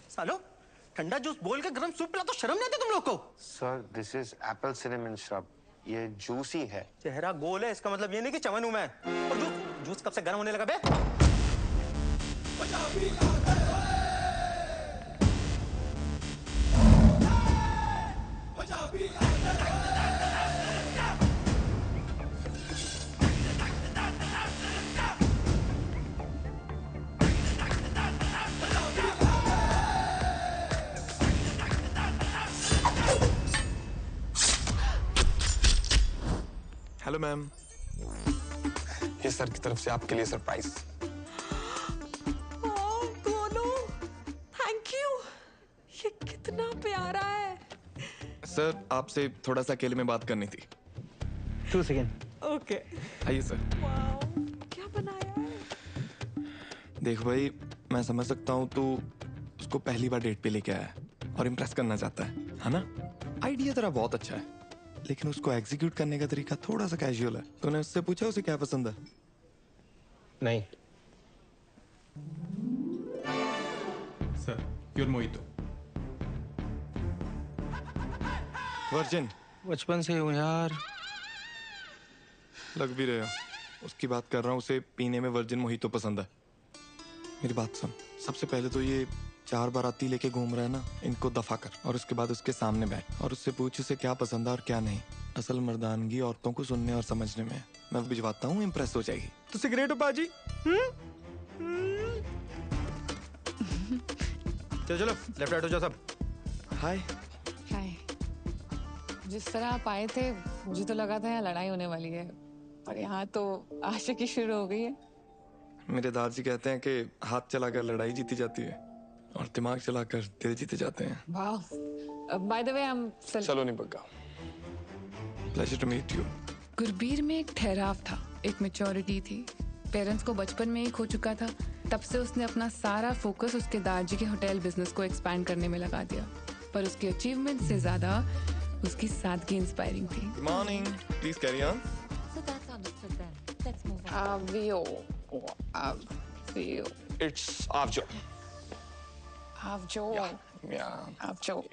सालो, ठंडा जूस बोल के गरम सूप पिला तो शर्म नहीं आती तुम लोग को? Sir, this is Apple cinnamon shrub. ये जूस ही है। चेहरा गोल है, इसका मतलब ये नहीं कि चमन हूं मैं। और जूस कब से गर्म होने लगा बे? हेलो मैम, ये सर की तरफ से आपके लिए सरप्राइज। Thank you. ये कितना प्यारा है। सर, आपसे थोड़ा सा अकेले में बात करनी थी। 2 सेकेंड। ओके। आइए सर। क्या बनाया है? देख भाई, मैं समझ सकता हूँ तू उसको पहली बार डेट पे लेके आया है और इम्प्रेस करना चाहता है ना? आइडिया तेरा बहुत अच्छा है, लेकिन उसको एग्जीक्यूट करने का तरीका थोड़ा सा कैजुअल है। तूने उससे पूछा उसे क्या पसंद है? नहीं। Sir, pure mojito. वर्जिन? बचपन से हूँ यार। लग भी रहे हो। उसकी बात कर रहा हूँ, उसे पीने में वर्जिन मोहितो पसंद है। मेरी बात सुन, सबसे पहले तो ये 4 बाराती लेके घूम रहा है ना, इनको दफा कर और उसके बाद उसके सामने बैठ और उससे पूछ उसे क्या पसंद है और क्या नहीं। असल मर्दानगी औरतों को सुनने और समझने में। मैं भिजवाता हूँ, इम्प्रेस हो जाएगी। तो सिगरेट हो पाजी? चलो लेफ्ट राइट हो जाओ सब। हाय। हाय। जिस तरह आप आए थे मुझे तो लगा था यहाँ लड़ाई होने वाली है, पर यहाँ तो आशिकी शुरू हो गई है। मेरे दादाजी कहते हैं कि हाथ चलाकर लड़ाई जीती जाती है और दिमाग चलाकर दिल जीते जाते हैं। वाह। By the way I am Saloni Bagga. Pleasure to meet you. Gurbir में एक ठहराव था, एक मैच्योरिटी थी। पेरेंट्स को बचपन में ही खो चुका था, तब से उसने अपना सारा फोकस उसके दादाजी के होटल बिजनेस को एक्सपैंड करने में लगा दिया। पर उसकी अचीवमेंट से ज्यादा उसकी सादगी इंस्पायरिंग थी। Good morning, please carry on. It's आवजो।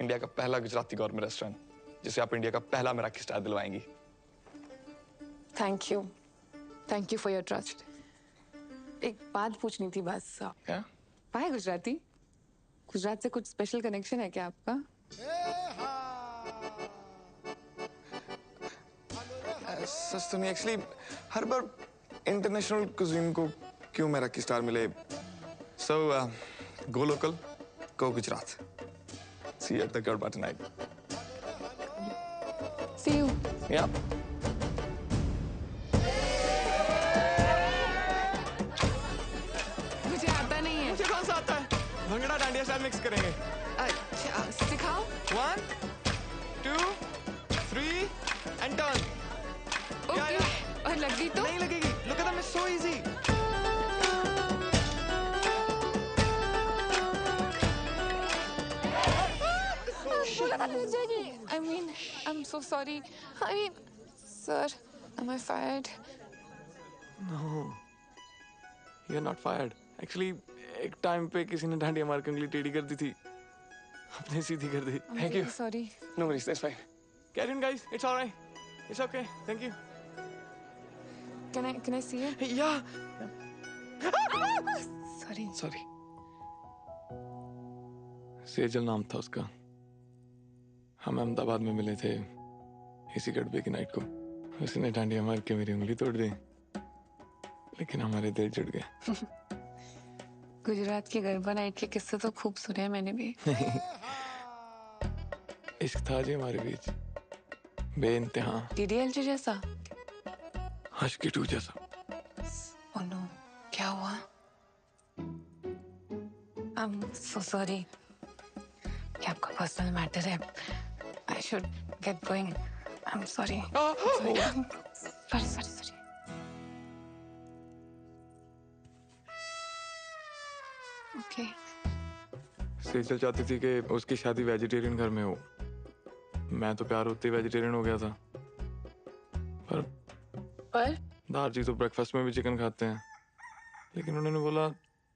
इंडिया का पहला गुजराती गौरमेंट रेस्टोरेंट, जिसे आप इंडिया का पहला मेराकी स्टार दिलवाएंगी। Thank you for your trust. एक बात पूछनी थी बस। क्या? पाए गुजराती? गुजरात से कुछ स्पेशल कनेक्शन है क्या आपका? सच तो नहीं, एक्चुअली हर बार इंटरनेशनल कुजीन को क्यों मेराकी स्टार मिले। So go local, go Gujarat. See you at the Garba tonight. See you. Yeah. मुझे आता नहीं है। मुझे कौन सा आता है? भंगड़ा डांडिया स्टाइल मिक्स करेंगे। अच्छा, सिखाओ। 1 2 3 and turn. ओके। और लग गई तो? नहीं लगेगी। Look at them, it's so easy. I mean, I'm so sorry. I mean, sir, am I fired? No, you're not fired. Actually, एक टाइम पे किसी ने डांडिया मार के उंगली टेढ़ी कर दी थी, आपने सीधी कर दी। Thank you. Sorry. No worries, that's fine. Carry on, guys. It's all right. It's okay. Thank you. Can I see it? Yeah. Sorry. Sorry. Sejal नाम था उसका। हम अहमदाबाद में मिले थे इसी गड़बे की नाइट को। उसने डांडिया मार के मेरी उंगली तोड़ दी, लेकिन हमारे दिल जुड़ गए। गुजरात की गरबा नाइट के किस्से तो खूब सुने हैं मैंने भी। इश्क था जी हमारे बीच, बेइंतहा। DDLJ जैसा? हश्की 2 जैसा। Oh no, क्या हुआ? I'm so sorry. क्या आपका पर्सनल मैटर है? I should get going. I'm sorry. Sorry. Okay. Sejal चाहती थी कि उसकी शादी वेजिटेरियन घर में हो। मैं तो प्यार होते ही वेजिटेरियन हो गया था। पर दारजी तो ब्रेकफास्ट में भी चिकन खाते हैं, लेकिन उन्होंने बोला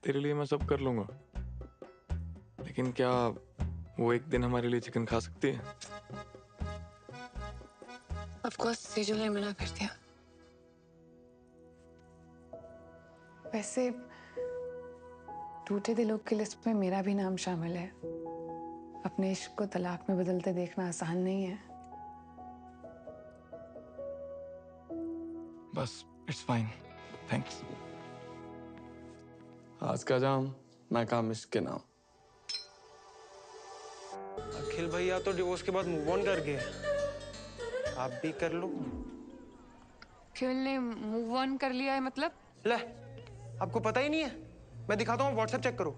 तेरे लिए मैं सब कर लूंगा। लेकिन क्या वो एक दिन हमारे लिए चिकन खा सकती है? Of course, सेजल ने मना कर दिया। वैसे टूटे दिलों की लिस्ट में मेरा भी नाम शामिल है। अपने इश्क को तलाक में बदलते देखना आसान नहीं है। बस इट्स फाइन, थैंक्स। आज का जाम मैं काम इश्क के नाम। अखिल भैया तो डिवोर्स के बाद मूव ऑन कर गए, आप भी कर लो। अखिल ने मूव ऑन कर लिया है मतलब? ले, आपको पता ही नहीं है? मैं दिखाता हूँ, व्हाट्सएप चेक करो।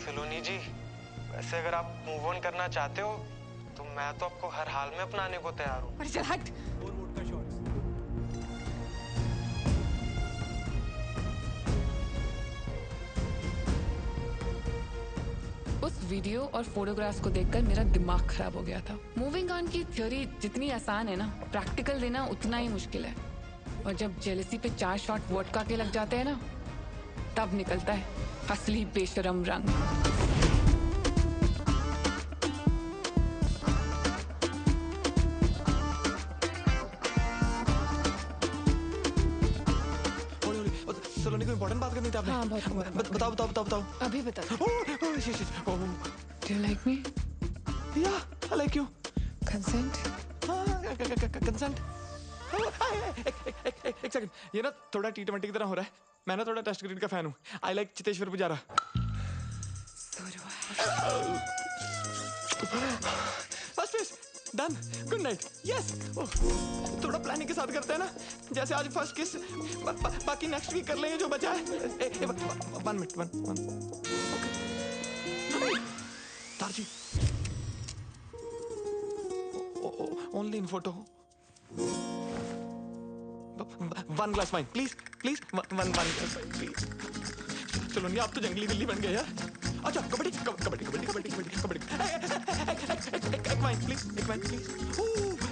सलोनी जी, वैसे अगर आप मूव ऑन करना चाहते हो तो मैं तो आपको हर हाल में अपनाने को तैयार हूँ। अरे चल हट। उस वीडियो और फोटोग्राफ्स को देखकर मेरा दिमाग खराब हो गया था। मूविंग ऑन की थ्योरी जितनी आसान है ना, प्रैक्टिकल देना उतना ही मुश्किल है। और जब जेलसी पे 4 शॉट वोडका के लग जाते हैं ना, तब निकलता है असली बेशरम रंग। सलोनी को इम्पोर्टेंट बात करनी थी आपने। हाँ, बहुत बताओ। अभी बता। Do you like me? Yeah, I like you. Consent? Consent? एक सेकंड, ये ना थोड़ा T20 की तरह हो रहा है। मैं ना थोड़ा टेस्ट क्रिकेट का फैन हूँ। I like Cheteshwar Pujara. First base, done. Good night. Yes. थोड़ा प्लानिंग के साथ करते हैं ना, जैसे आज फर्स्ट किस, बाकी नेक्स्ट वीक कर लेंगे जो बचा है। 1 minute. दारजी, only in photo. 1 glass wine, please. One glass wine, please. सलोनी, आप तो जंगली बिल्ली बन गए यार। अच्छा, कबड्डी। एक wine please.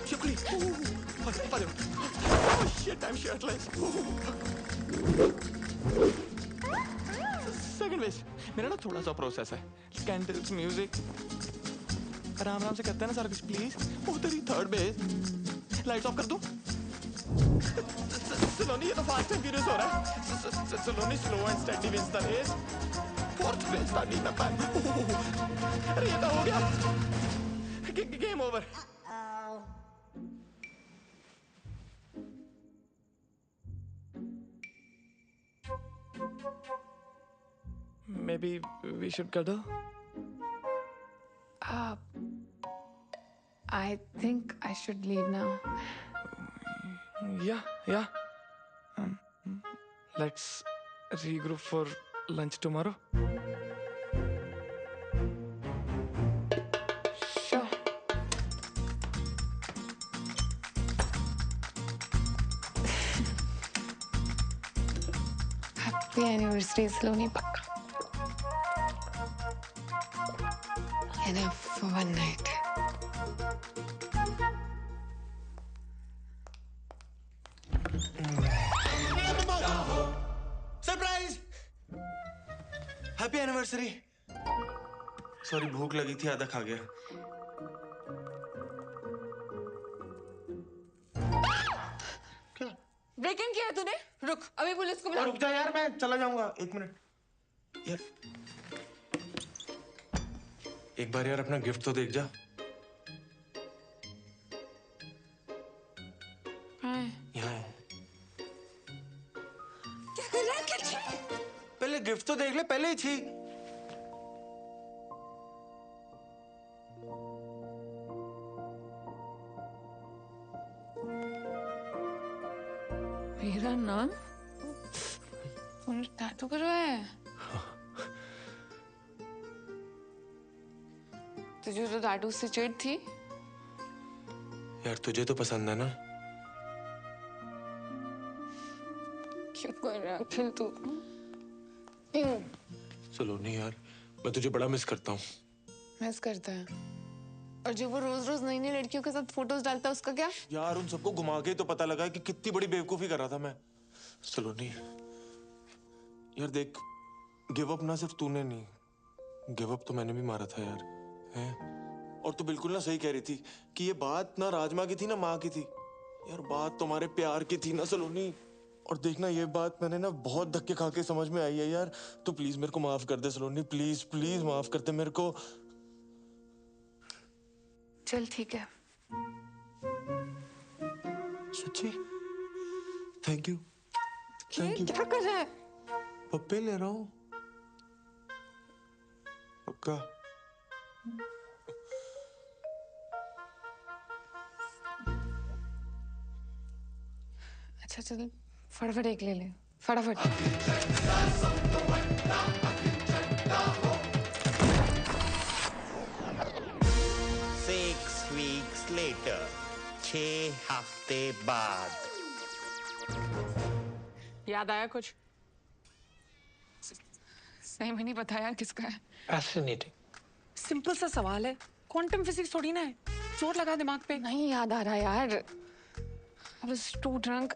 Shipley. Oh shit, I'm shirtless. Second base, मेरा ना थोड़ा सा प्रोसेस है। कैंडल्स, म्यूजिक, आराम से करते हैं ना सारा कुछ, प्लीज। तेरी थर्ड बेस, लाइट्स ऑफ कर दो। सलोनी, ये तो फास्ट एंड फ्यूरियस हो रहा है। Saloni, slow and steady wins the race. Fourth base, the need pan. अरे ये तो हो गया, game over. Maybe we should cuddle? I think I should leave now. Yeah. Let's regroup for lunch tomorrow. Sure. Happy anniversary, Saloni, pakka. Enough for one night. Happy anniversary. Sorry, भूख लगी थी, आधा खा गया। ब्रेक इन किया है तूने? रुक, अभी पुलिस को बुला। रुक जा यार, मैं चला जाऊंगा, 1 मिनट। यार एक बार यार अपना गिफ्ट तो देख जा। यहाँ है। क्या कर रहा है? क्या छी? पहले गिफ्ट तो देख ले, पहले ही छी। मेरा नाम टैटू करवाया है? तुझे तो टैटू से चिढ़ थी। यार तुझे तो पसंद है ना? क्यों कर रहा है अखिल तू? चलो नहीं यार, मैं तुझे बड़ा मिस करता हूँ। मिस करता है? और जो वो रोज रोज नई नई लड़कियों के साथ फोटोज डालता है उसका क्या? यार उन सबको घुमा के तो पता लगा कि कितनी बड़ी बेवकूफी कर रहा था मैं। चलो नहीं यार, देख गिव अप ना सिर्फ तूने नहीं, गिव अप तो मैंने भी मारा था यार, है? और तू बिल्कुल ना सही कह रही थी कि ये बात ना राजमा की थी ना माँ की थी। यार बात तुम्हारे प्यार की थी ना सलोनी। और देखना ये बात मैंने ना बहुत धक्के खा के समझ में आई है यार। तू प्लीज मेरे को माफ कर दे सलोनी, प्लीज प्लीज माफ कर दे मेरे को। चल ठीक है। सच्ची? Thank you. Thank you. क्या कर रहा है? पप्पे ले रहा हूँ, पक्का। अच्छा चल, फटाफट एक ले ले, फटाफट। 6 weeks later, 6 हफ्ते बाद। याद आया कुछ? सही में नहीं पता यार किसका है। फैसिनेटिंग। सिंपल सा सवाल है, क्वांटम फिजिक्स थोड़ी ना है। चोट लगा दिमाग पे। नहीं याद आ रहा यार। I was too drunk.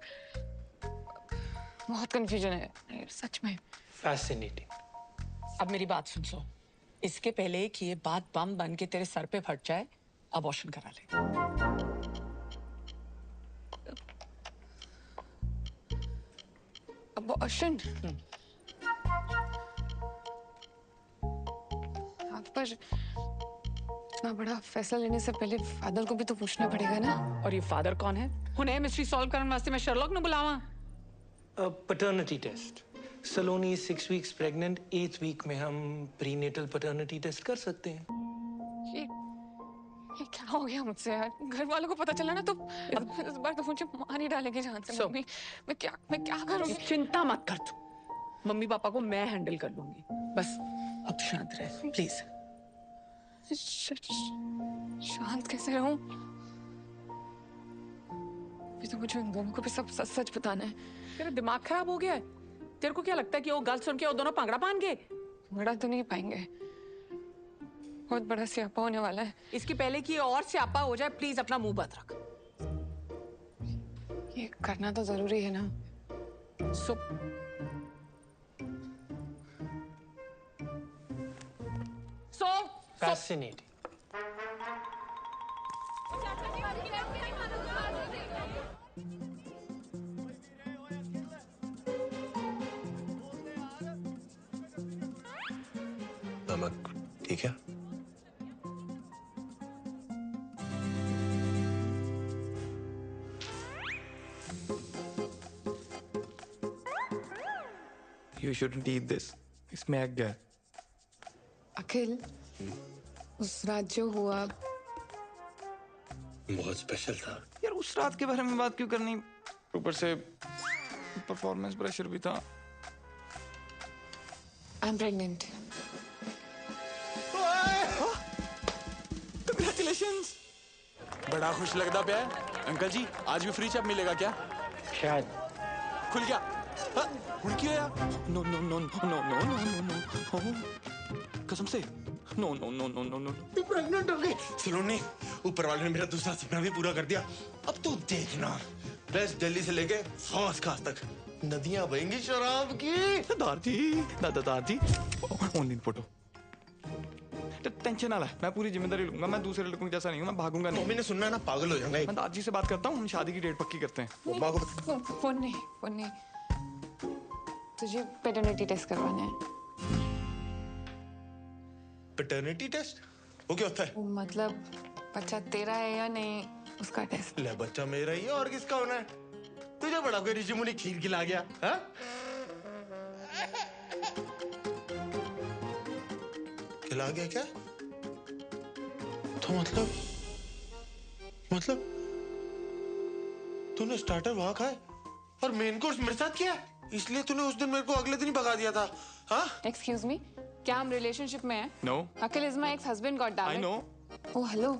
बहुत कंफ्यूजन है सच में। फैसिनेटिंग। अब मेरी बात सुन सो। इसके पहले कि ये बात बम बन के तेरे सर पे फट जाए, अबॉर्शन करा ले। अबॉर्शन? आप पर इतना बड़ा फैसला लेने से पहले फादर को भी तो पूछना पड़ेगा ना। और ये फादर कौन है? उन्हें मिस्ट्री सॉल्व करने वास्ते मैं शर्लॉक ने बुलावा। Paternity test. Saloni 6 weeks pregnant, 8th week में हम प्रीनेटल पैटर्निटी टेस्ट कर सकते हैं। ये क्या हो गया मुझसे यार? घर वालों को पता चला ना तो इस बार तो मुझे मार ही डालेंगे जान से। मम्मी मैं क्या करूंगी? चिंता मत कर तू, मम्मी पापा को मैं हैंडल कर लूंगी। बस अब शांत रह प्लीज। शांत कैसे रहूं? अभी तो मुझे उन दोनों को भी सब सच सच बताना है। तेरा दिमाग खराब हो गया है? तेरे को क्या लगता है कि वो गल सुन के वो दोनों पांगड़ा पान गए? पांगड़ा तो नहीं पाएंगे, बहुत बड़ा स्यापा होने वाला है। इसके पहले कि और स्यापा हो जाए प्लीज अपना मुंह बंद रख। ये करना तो जरूरी है ना। फैसिनेटिंग। नमक ठीक है? You shouldn't eat this. इसमें एग है। अखिल, उस रात जो हुआ बहुत स्पेशल था यार। उस रात के बारे में बात क्यों करनी? ऊपर से परफॉर्मेंस प्रेशर भी था। I am pregnant. Congratulations! बड़ा खुश लगता पे है। अंकल जी आज भी फ्री चैप मिलेगा क्या? शायद। खुल गया। खुल क्यों यार? No no no no no no no no no, कसम से no no no no no no. तू प्रेग्नेंट हो गई सलोनी। ऊपर वाले ने मेरा दूसरा सपना भी पूरा कर दिया। अब तू देखना, वेस्ट दिल्ली से लेके फौज खास तक नदियां बहेंगी शराब की। दादाजी दादाजी ऑनलाइन फोटो। टेंशन ना ले, मैं पूरी जिम्मेदारी लूंगा। मैं दूसरे लड़कों जैसा नहीं हूँ, मैं भागूंगा नहीं। मम्मी ने सुनना है ना, पागल हो जाएंगे। मैं दादाजी से बात करता हूँ, हम शादी की डेट पक्की करते हैं। फोन नहीं तुझे पैटर्निटी टेस्ट करवाना है। पैटर्निटी टेस्ट वो क्या होता है? मतलब बच्चा तेरा है या नहीं उसका टेस्ट। ले बच्चा मेरा ही है और किसका होना है? तुझे बड़ा कोई ऋषि मुनि खीर खिला गया? हाँ? खिला गया क्या? तो मतलब तूने स्टार्टर वहां खाए और मेन कोर्स मेरे साथ किया, इसलिए तूने उस दिन मेरे को अगले दिन ही भगा दिया था। हाँ? एक्सक्यूज मी, क्या हम रिलेशनशिप में हैं? No. Akhil is my ex husband, god damn it. I know. Oh hello,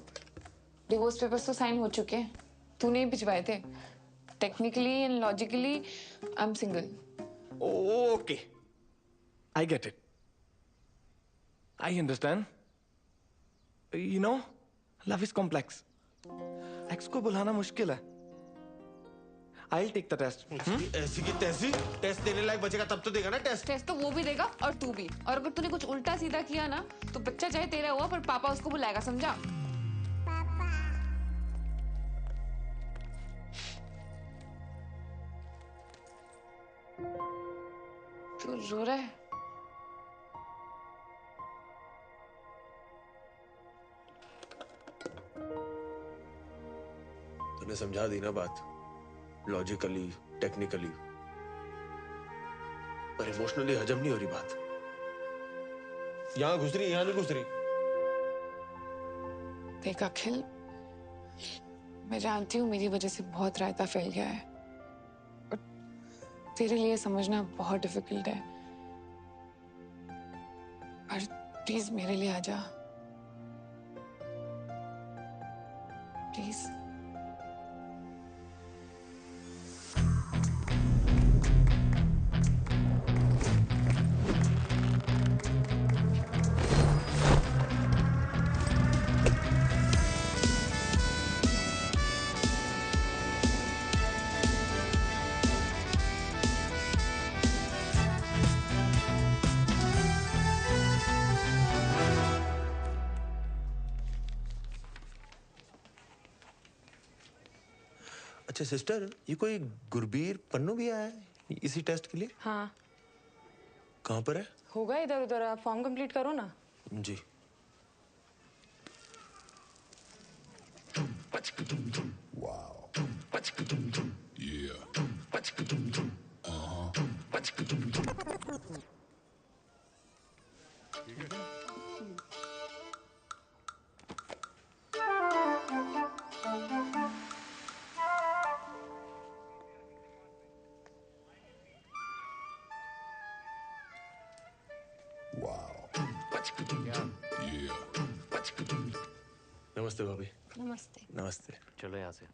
divorce papers तो साइन हो चुके हैं, तूने ही भिजवाए थे। Technically and logically I am single. Okay, I get it, I understand. You know, love is complex. Ex को बुलाना मुश्किल है। I'll take the test. ऐसी की तैसी टेस्ट देने लायक बचेगा तब तो देगा ना टेस्ट। टेस्ट तो वो भी देगा और तू भी। और अगर तूने कुछ उल्टा सीधा किया ना तो बच्चा चाहे तेरा हुआ पर पापा उसको बुलाएगा, समझा? तू रो रहा है? तूने समझा दी ना बात, लॉजिकली टेक्निकली, पर इमोशनली हजम नहीं हो रही बात। यहां घुस रही, यहां नहीं घुस रही। देख अखिल, मैं जानती हूँ मेरी वजह से बहुत रायता फैल गया है और तेरे लिए समझना बहुत डिफिकल्ट है, पर प्लीज मेरे लिए आ जा, प्लीज। अच्छा सिस्टर, ये कोई गुरबीर पन्नू भी आया है इसी टेस्ट के लिए? हाँ। कहाँ पर है? होगा इधर उधर, आप फॉर्म कंप्लीट करो ना। जी। नमस्ते भाभी। नमस्ते। नमस्ते। चलो यहाँ से।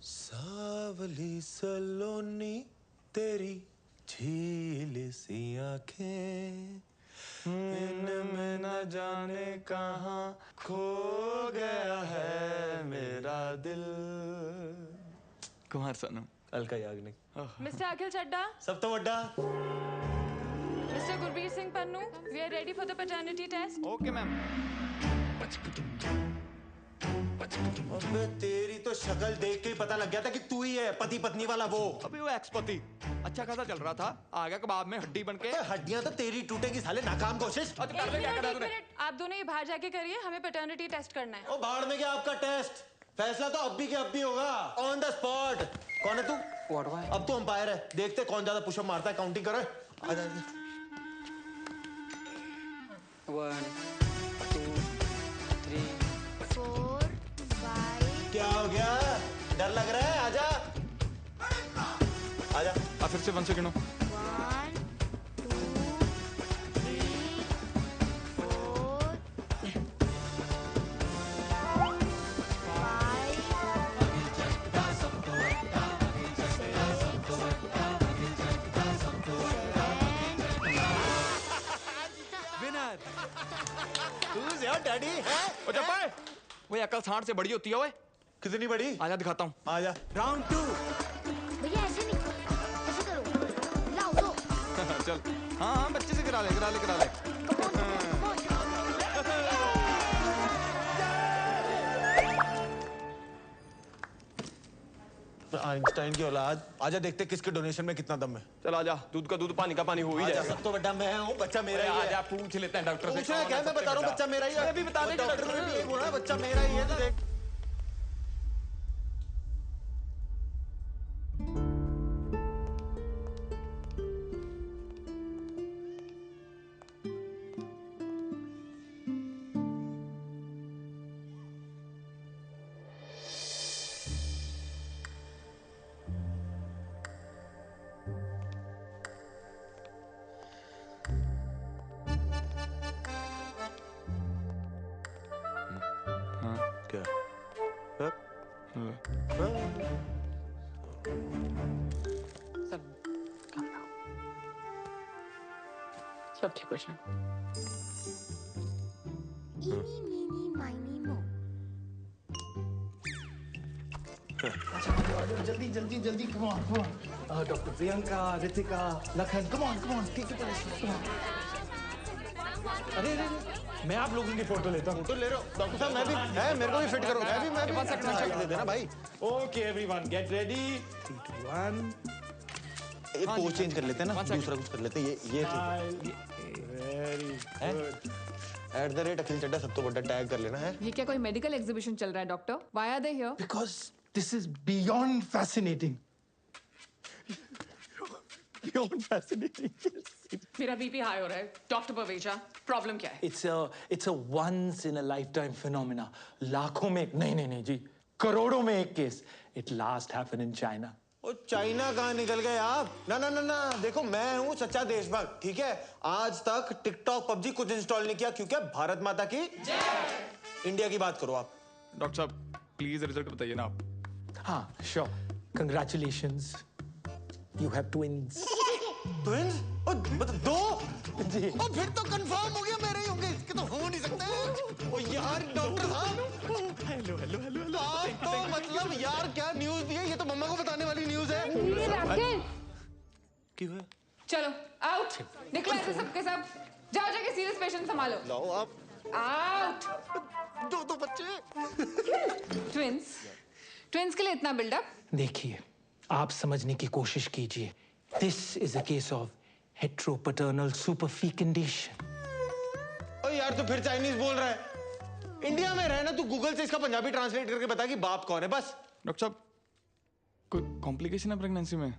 सावली सलोनी तेरी झील सी आंखें, इनमें न जाने कहाँ खो गया है मेरा दिल। कुमार सानू। अलका याग्निक। मिस्टर अखिल चड्डा। सब तो वड्डा। Mister Gurbir Singh Pannu, we are ready for the paternity test. Okay ma'am. अबे तेरी तो शक्ल देख के ही पता लग गया था कि तू ही है पति पत्नी वाला वो। अभी वो एक्स पति अच्छा खासा चल रहा था, आ गया कबाब में हड्डी बनके। हड्डियां तो तेरी टूटेगी साले, नाकाम कोशिश। एक मिनट, आप दोनों ये बाहर जाके करिए, हमें पैटर्निटी टेस्ट करना है। ओ बाहर में क्या आपका टेस्ट? फैसला तो अब भी के अब भी होगा, ऑन द स्पॉट। कौन है तू? अब तू अंपायर है, देखते कौन ज्यादा पुशअप मारता है, काउंटिंग करे। आजा 1 2 3 4 5 क्या हो गया? डर लग रहा है? आजा आजा। फिर से 1 सेकंड हो। 1 2 3 4 विनर। Who's your daddy? ओ चप्पल, वो अकल सांड से बड़ी होती है। ओए कितनी बड़ी? आजा दिखाता हूँ। आजा। राउंड 2। भैया ऐसे नहीं, ऐसे करो, लाओ दो। चल। हाँ बच्चे से करा ले। आइंस्टाइन की औलाद। आजा देखते किसके डोनेशन में कितना दम है। चल आजा, दूध का दूध पानी का पानी हो ही जाएगा। सब तो बड़ा मैं हूँ, बच्चा मेरा ही है। आजा पूछ लेते हैं डॉक्टर से। पूछना क्या? मैं बता रहा हूँ बच्चा मेरा ही है। अभी बता दे। डॉक्टर ने भी बोला बच्चा मेरा ही है, तो देख। क्या? सब ठीक हो जाए। इनी मीनी माइनी मो। जल्दी come on doctor Priyanka, Ritika, Lakhan come on ठीक है। अरे मैं आप लोगों की फोटो लेता हूँ। फोटो ले रहे हो? डॉक्टर साहब मैं भी है, मेरे को भी फिट करो। मैं भी 1 सेकंड साइड दे देना भाई। ओके एवरीवन गेट रेडी 3 2 1 एक पोज चेंज कर लेते हैं ना, दूसरा कुछ कर लेते हैं। ये वेरी गुड। @अखिल चड्ढा सब तो बड़ा टैग कर लेना है। ये क्या कोई मेडिकल एग्जीबिशन चल रहा है doctor? Why are they here? Because this is beyond fascinating. Beyond fascinating. मेरा बीपी हाई हो रहा है। डॉक्टर पवेजा, प्रॉब्लम क्या है? It's a once in a lifetime phenomena. लाखों में एक, नहीं जी, करोड़ों में एक case. It last happened in China. ओ चाइना कहाँ निकल गए आप? ना देखो मैं हूँ सच्चा देशभक्त, ठीक है? आज तक टिकटॉक पबजी कुछ इंस्टॉल नहीं किया क्योंकि भारत माता की जय। इंडिया की बात करो आप। डॉक्टर साहब प्लीज रिजल्ट बताइए ना आप। हाँ sure. Congratulations. You have twins. Twins? दो? जी। और फिर तो कंफर्म हो गया मेरे ही होंगे, इसके तो हो नहीं सकते। ओ यार डॉक्टर साहब। हेलो। आप तो मतलब यार क्या न्यूज़ दी है? ये तो मम्मा को बताने वाली न्यूज़ है। क्यों है? चलो आउट, निकलो ऐसे सबके सब। जाओ जाके सीरियस पेशेंट संभालो। लाओ आप। आउट। दो बच्चे। ट्विंस के लिए इतना बिल्डअप? देखिए, आप समझने की कोशिश कीजिए। This is a case of heteropaternal superfecundation. ओ यार तू फिर चाइनीज बोल रहा है। इंडिया में रहना, तू गूगल से इसका पंजाबी ट्रांसलेट करके बता कि बाप कौन है बस। डॉक्टर साहब कोई कॉम्प्लिकेशन है प्रेगनेंसी में?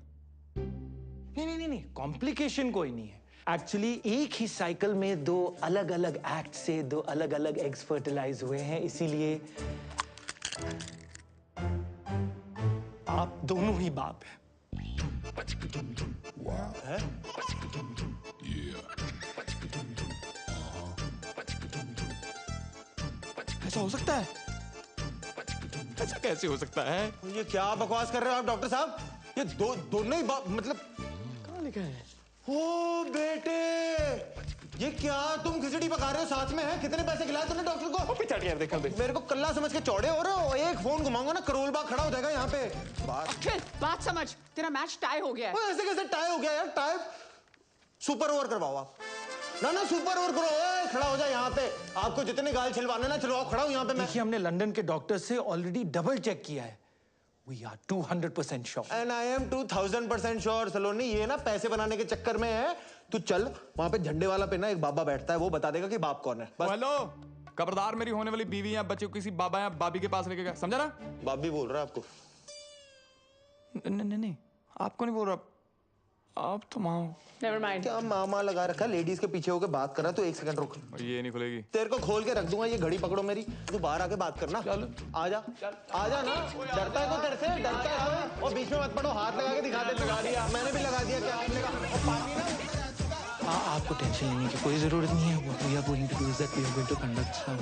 नहीं, कॉम्प्लिकेशन कोई नहीं है। एक्चुअली एक ही साइकिल में दो अलग अलग एक्ट से दो अलग अलग एग्स फर्टिलाइज हुए हैं, इसीलिए आप दोनों ही बाप हैं। ऐसा हो सकता है? ऐसा कैसे हो सकता है? ये क्या बकवास कर रहे हो आप डॉक्टर साहब? ये दोनों ही मतलब कहाँ लिखा है? ओ बेटे, ये क्या तुम खिचड़ी पका रहे हो साथ में है? कितने पैसे खिलाए तूने डॉक्टर को? पिछाड़ी यार देखा देख। मेरे को कल्ला समझ के चौड़े हो रहे हो। एक फोन घुमाऊंगा ना करोल बाग खड़ा हो जाएगा यहाँ पे। बात समझ, तेरा मैच टाई हो गया है। ऐसे कैसे टाई हो गया यार? टाई सुपर ओवर करवाओ आप। ना सुपर ओवर करो। खड़ा हो जाए यहाँ पे। आपको जितने गाल छिलवाने ना छिलवाओ, खड़ा हूँ यहाँ पे मैं। देखिए, हमने लंदन के डॉक्टर से ऑलरेडी डबल चेक किया है। We are 200% sure. And I am 2000% sure सलोनी। ये ना पैसे बनाने के चक्कर में है। तू चल वहां पे झंडे वाला पे ना एक बाबा बैठता है, वो बता देगा कि बाप कौन है। बस। हेलो खबरदार मेरी होने वाली बीवी या बच्चे को किसी बाबा या बाबी के पास लेके गया, समझा ना? बाबी बोल रहा है आपको? नहीं, आपको नहीं बोल रहा, आप तो माँ हो। Never mind. क्या मामा लगा रखा, लेडीज के पीछे होकर बात कर रहा, तो एक सेकंड रुक। ये नहीं खुलेगी। तेरे को खोल के रख दूंगा, ये घड़ी पकड़ो मेरी, तू बाहर आके बात करना। चल आजा ना, डरता है तो तेरे से, डरता है तो, और बीच में मत पड़ो, हाथ लगा के दिखा दे। लगा दिया, मैंने भी लगा दिया, क्या आपने कहा? और पानी ना, आपको टेंशन लेने की कोई जरूरत नहीं है। What we are going to do is that we are going to conduct some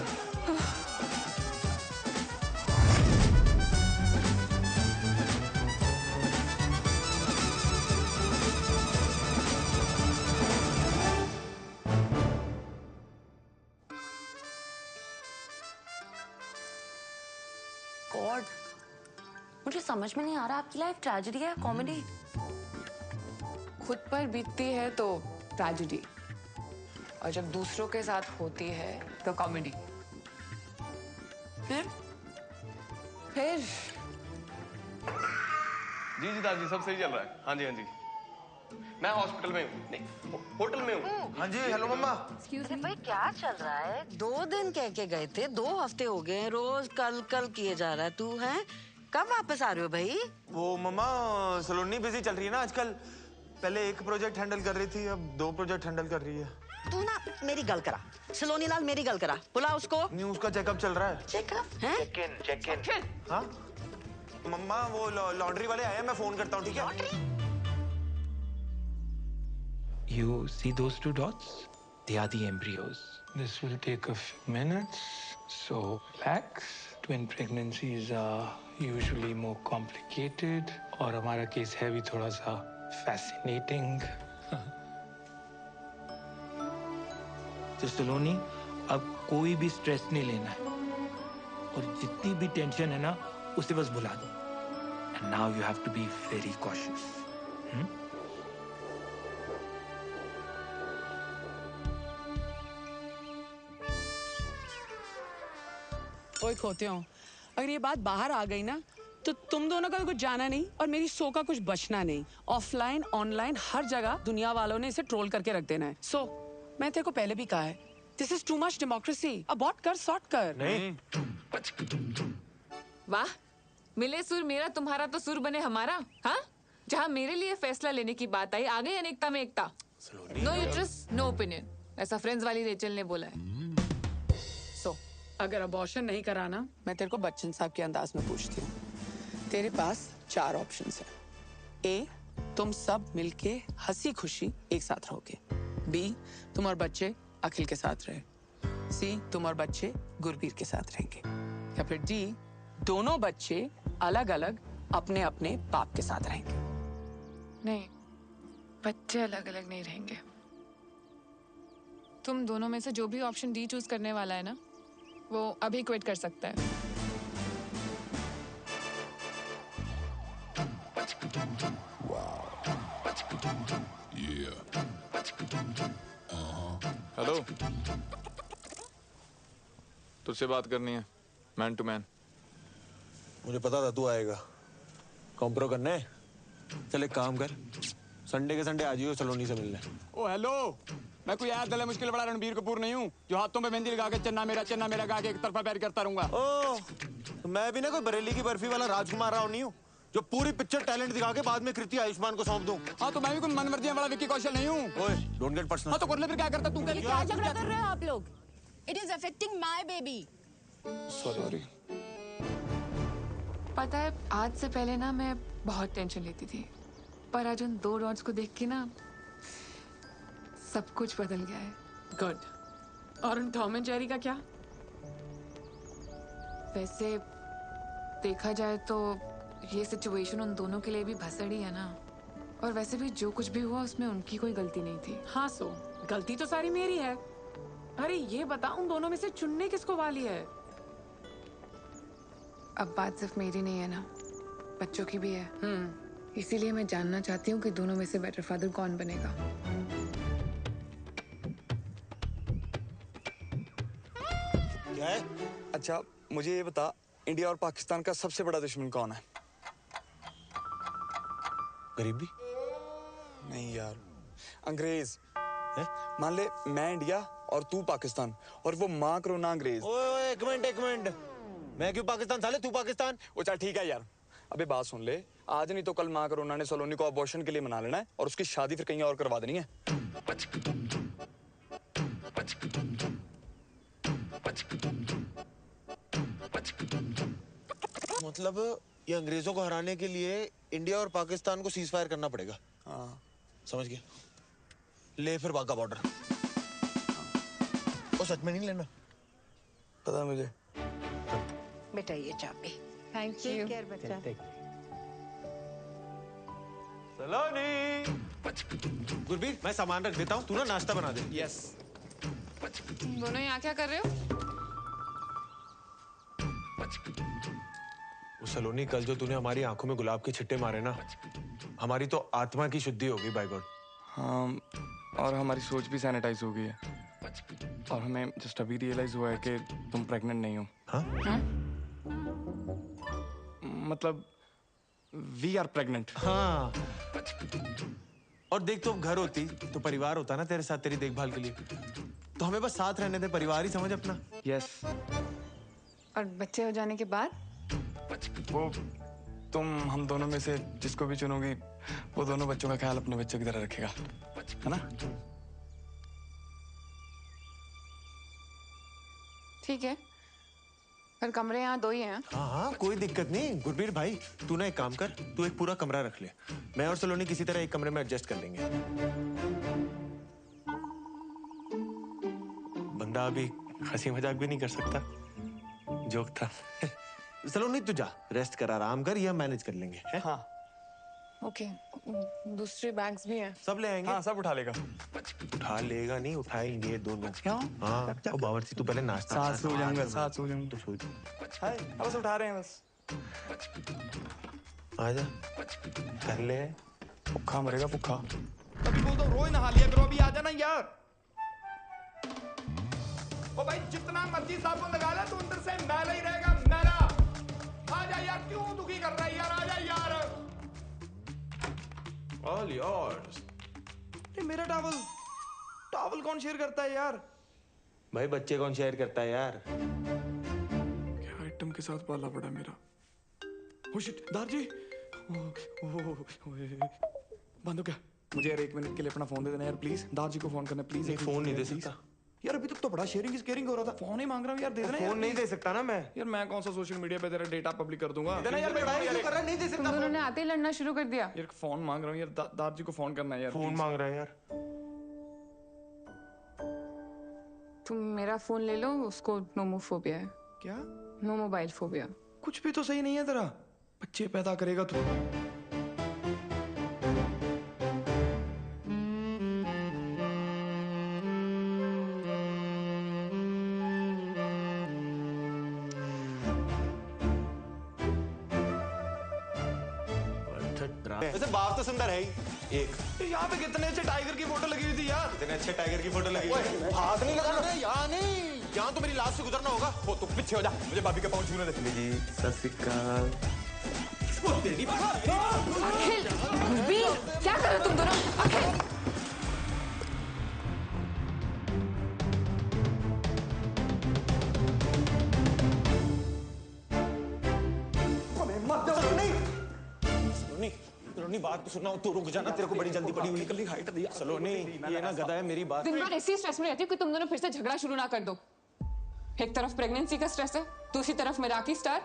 God, मुझे समझ में नहीं आ रहा आपकी लाइफ ट्रेजेडी है या कॉमेडी? खुद पर बीतती है तो ट्रेजेडी, और जब दूसरों के साथ होती है तो कॉमेडी। फिर जी दादी, सब सही चल रहा है। हाँ जी, मैं हॉस्पिटल में हूँ, नहीं होटल में हूँ। हाँ जी, हेलो मम्मा। अरे भाई क्या चल रहा है? 2 दिन कह के गए थे, 2 हफ्ते हो गए, रोज कल किए जा रहा है। तू है कब वापस आ रहे हो भाई? वो मम्मा सलोनी बिजी चल रही है ना आजकल। पहले एक प्रोजेक्ट हैंडल कर रही थी, अब 2 प्रोजेक्ट हैंडल कर रही है। तू ना मेरी गल करा, सलोनी लाल मेरी गल करा, बुला उसको। नहीं, उसका चेकअप चल रहा है। चेकअप है? Check in. हाँ मम्मा, वो लॉन्ड्री वाले आए हैं, मैं फोन करता हूँ, ठीक है? You see those 2 dots? They are the embryos. This will take a few minutes, so relax. Twin pregnancies are usually more complicated, और हमारा केस है भी थोड़ा सा fascinating. तो सलोनी, अब कोई भी स्ट्रेस नहीं लेना है, और जितनी भी टेंशन है ना, उसे बस भुला दो. And now you have to be very cautious. ओए खोते हो, अगर ये बात बाहर आ गई ना, तो तुम दोनों का तो कुछ जाना नहीं और मेरी शो का कुछ बचना नहीं। ऑफलाइन ऑनलाइन हर जगह दुनिया वालों ने इसे ट्रोल करके रख देना है। सो मैं तेरे को पहले भी कहा है, this is too much democracy. Abort कर, सॉर्ट कर। नहीं। वाह, मिले सुर मेरा, तुम्हारा तो सुर बने हमारा। हाँ, जहाँ मेरे लिए फैसला लेने की बात आई, आ गई अनेकता में एकता। नो यूट्रस नो ओपिनियन, ऐसा फ्रेंड्स वाली रेचल ने बोला है। सो अगर अबॉर्शन नहीं कराना, मैं तेरे को बच्चन साहब के अंदाज में पूछती हूँ। तेरे पास 4 ऑप्शंस हैं। ए, तुम सब मिलके हंसी खुशी एक साथ रहोगे। बी, तुम और बच्चे अखिल के साथ रहे। सी, तुम और बच्चे गुरबीर के साथ रहेंगे। या फिर डी, दोनों बच्चे अलग अलग अपने अपने बाप के साथ रहेंगे। नहीं, बच्चे अलग अलग नहीं रहेंगे। तुम दोनों में से जो भी ऑप्शन डी चूज करने वाला है ना, वो अभी क्विट कर सकता है। हेलो, तुझसे बात करनी है, मैन टू मैन। मुझे पता था तू आएगा। कॉम्प्रो करने? चल एक काम कर, संडे के संडे आ जाइयो सलोनी से मिलने। ओ हेलो, मैं कोई याद दले मुश्किल बड़ा रणबीर कपूर नहीं हूँ जो हाथों पे मेहंदी लगा के चन्ना मेरा गा के एक तरफा पैर करता रहूंगा। ओ, तो मैं भी ना कोई बरेली की बर्फी वाला राजकुमार राव नहीं हूँ जो पूरी पिक्चर टैलेंट दिखा के बाद में कृति आयुष्मान को सौंप दूं। हाँ, तो मैं भी कोई मनमर्जी वाला विक्की कौशल नहीं हूँ। ओए, डोंट गेट पर्सनल। हाँ, तो कर ले फिर, क्या करता तू? क्या झगड़ा कर रहे हो आप लोग? It is affecting my baby. Sorry. पता है, आज से पहले ना मैं बहुत टेंशन लेती थी, पर आज उन 2 डॉट्स को देख के ना सब कुछ बदल गया है। गुड। और उन टॉम एंड जेरी का क्या? वैसे देखा जाए तो ये सिचुएशन उन दोनों के लिए भी भसड़ी है ना, और वैसे भी जो कुछ भी हुआ उसमें उनकी कोई गलती नहीं थी। हाँ, सो गलती तो सारी मेरी है। अरे ये बता, उन दोनों में से चुनने किसको वाली है? अब बात सिर्फ मेरी नहीं है ना, बच्चों की भी है। इसीलिए मैं जानना चाहती हूँ कि दोनों में से बेटर फादर कौन बनेगा। क्या है? अच्छा, मुझे ये बता, इंडिया और पाकिस्तान का सबसे बड़ा दुश्मन कौन है? गरीबी? नहीं यार, अंग्रेज। मान ले मैं इंडिया और तू पाकिस्तान, और वो माँ करोना अंग्रेज। ओए एक मिनट, मैं क्यों पाकिस्तान साले, तू पाकिस्तान? वो चल ठीक है यार, अबे बात सुन ले, आज नहीं तो कल माँ करोना ने सलोनी को अबॉर्शन के लिए मना लेना है और उसकी शादी फिर कहीं और करवा देनी है। मतलब ये अंग्रेजों को हराने के लिए इंडिया और पाकिस्तान को सीज फायर करना पड़ेगा। हाँ समझ गया, ले फिर वाघा बॉर्डर। ओ सच में नहीं लेना? पता मुझे। बेटा ये चाबी। Thank you. केयर बच्चा। सलोनी। गुरबीर मैं सामान रख देता हूँ, तू ना नाश्ता बना दे। यस। तुम दोनों यहाँ क्या कर रहे हो? वो सलोनी, कल जो तूने हमारी आंखों में गुलाब के छिट्टे मारे ना, हमारी तो आत्मा की शुद्धि होगी बाय गॉड। हाँ, और हमारी सोच भी सैनिटाइज हो गई है, और हमें जस्ट अभी रियलाइज हुआ है कि तुम प्रेग्नेंट नहीं हो। हाँ? मतलब वी आर प्रेग्नेंट। हाँ, और देख तो घर होती तो परिवार होता ना तेरे साथ, तेरी देखभाल के लिए। तो हमें बस साथ रहने दे, परिवार ही समझ अपना। यस। और बच्चे हो जाने के बाद? वो तुम हम दोनों में से जिसको भी चुनोगी, वो दोनों बच्चों का ख्याल अपने बच्चों की तरह रखेगा, है ना? ठीक है, पर कमरे यहाँ 2 ही हैं। हाँ हाँ, कोई दिक्कत नहीं। गुरबीर भाई, तू ना एक काम कर, तू एक पूरा कमरा रख ले, मैं और सलोनी किसी तरह एक कमरे में एडजस्ट कर लेंगे। बंदा अभी हंसी मजाक भी नहीं कर सकता, जोक था। सलोनी तू जा, रेस्ट कर, आराम कर, ये मैनेज कर लेंगे। है? हाँ। ओके, दूसरे बैग्स भी हैं। सब ले आएंगे। हाँ, सब उठा लेगा। उठा लेगा नहीं, उठाएंगे दोनों। क्यों? हाँ, तो बावर्ची तू पहले नाश्ता। साथ सो जाऊंगा, साथ सो जाऊंगा। तो सो हाय, बस उठा रहे हैं बस। आजा, कर ले। भूखा मरेगा भूखा। अभी बोल दो रोज नहा लिया करो, अभी आ जाना यार। ओ भाई जितना मर्जी साबुन लगा ले, तू अंदर से मैला ही रहेगा, मैला। आजा यार, क्यों दुखी कर रहा है यार, आजा यार। All yours. ये मेरा टॉवल कौन शेयर करता है यार? भाई बच्चे कौन शेयर करता है यार? क्या आइटम के साथ पाला पड़ा मेरा। ओ शिट, दारजी। बंद हो क्या? मुझे यार 1 मिनट के लिए अपना फोन दे देना यार प्लीज। दारजी को फोन करना प्लीज। एक फोन नहीं दे सकता यार, अभी तक तो बड़ा शेयरिंग इज केयरिंग हो रहा था। फोन ही मांग रहा हूँ यार, दे देना यार। फोन नहीं दे सकता ना मैं। यार मैं कौन सा सोशल मीडिया पे तेरा डेटा पब्लिक कर दूंगा? देना यार, मैं क्यों कर रहा, नहीं दे सकता। तुम दोनों ने आते ही लड़ना शुरू कर दिया। यार फोन मांग रहा हूँ यार, दारजी को फोन करना है यार। फोन मांग रहा है यार। तुम मेरा फोन ले लो, उसको नोमोफोबिया है। क्या? No mobile phobia. कुछ भी तो सही नहीं है तेरा। बच्चे पैदा करेगा तू। वैसे बाप तो सुंदर है ही। एक यहाँ पे कितने अच्छे टाइगर की फोटो लगी हुई थी यार। इतने अच्छे टाइगर की फोटो लगी हुई है। हाथ नहीं लगाना। यहाँ नहीं, यहाँ तो मेरी लाश से गुजरना होगा। वो तू पीछे हो जा, मुझे भाभी के पाँव छूने दे। जी सत श्री अकाल। अखिल, गुरबीर, क्या कर रहे हो तुम दोनों? अखिल, सलोनी बात तो सुना, तू रुक जाना, तेरे को बड़ी जल्दी पड़ी हुई। कल हाइट दिया सलोनी, ये ना गधा है, मेरी बात। दिन भर ऐसी स्ट्रेस में रहती हूँ कि तुम दोनों फिर से झगड़ा शुरू ना कर दो। एक तरफ प्रेगनेंसी का स्ट्रेस है, दूसरी तरफ मेराकी स्टार,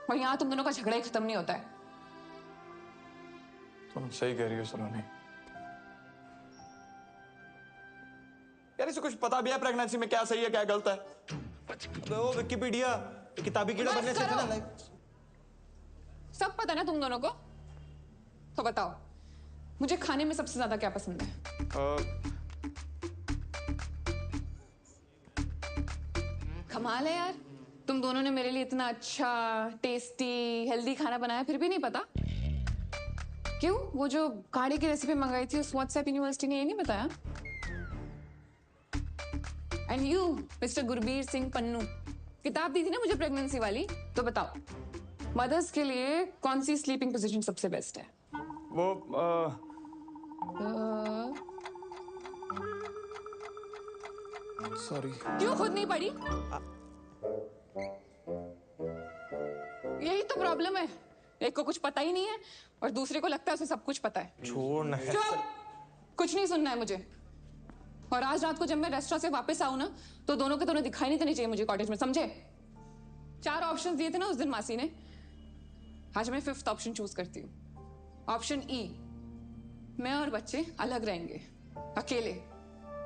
और यहाँ तुम दोनों का झगड़ा ही खत्म नहीं होता है। तुम सही कह रही हो सलोनी। यार इसे कुछ पता भी है प्रेगनेंसी में क्या सही है क्या गलत है? अबे वो विकिपीडिया किताबी कीड़ा बनने से अच्छा ना। सब पता ना तुम दोनों को? तो बताओ, मुझे खाने में सबसे ज्यादा क्या पसंद है? कमाल है यार, तुम दोनों ने मेरे लिए इतना अच्छा, टेस्टी, हेल्दी खाना बनाया, फिर भी नहीं पता। क्यों? वो जो गाड़ी की रेसिपी मंगाई थी उस व्हाट्सएप यूनिवर्सिटी ने ये नहीं बताया? And you mister Gurbir Singh Pannu, किताब दी थी ना मुझे प्रेगनेंसी वाली, तो बताओ मदर्स के लिए कौन सी स्लीपिंग पोजीशन सबसे बेस्ट है? वो सॉरी। क्यों खुद नहीं पढ़ी? यही तो प्रॉब्लम है, एक को कुछ पता ही नहीं है और दूसरे को लगता है उसे सब कुछ पता है। छोड़ ना। चुप! कुछ नहीं सुनना है मुझे। और आज रात को जब मैं रेस्टोरेंट से वापस आऊं ना, तो दोनों के दोनों दिखाई नहीं देने चाहिए मुझे कॉटेज में, समझे? 4 ऑप्शंस दिए थे ना उस दिन मासी ने, आज मैं 5th ऑप्शन चूज करती हूँ। ऑप्शन ई, मैं और बच्चे अलग रहेंगे, अकेले।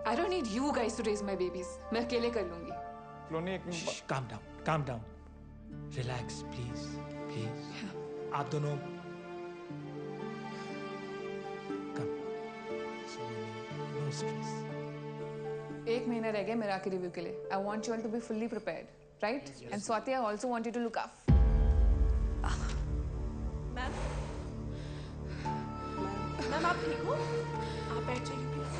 I don't need you guys to raise my babies. मैं अकेले कर लूंगी। सलोनी एक calm down. Relax, please. आप दोनों no stress. 1 महीना रह गया मेराकी रिव्यू के लिए। I want you all to be fully prepared, right? And Swati, I also want you to look up. Ma'am आप ठीक हो? आप बैठ जाइए please.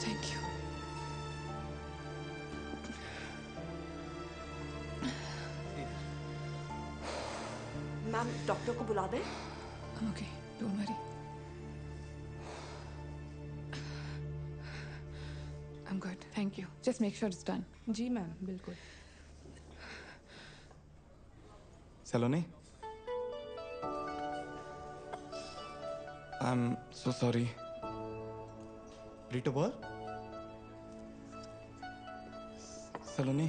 Thank you. Ma'am doctor को बुला दें? Okay, don't worry. I'm good. Thank you. Just make sure it's done. जी मैम, बिल्कुल। Saloni, I am so sorry. रीटो बोल। सलोनी,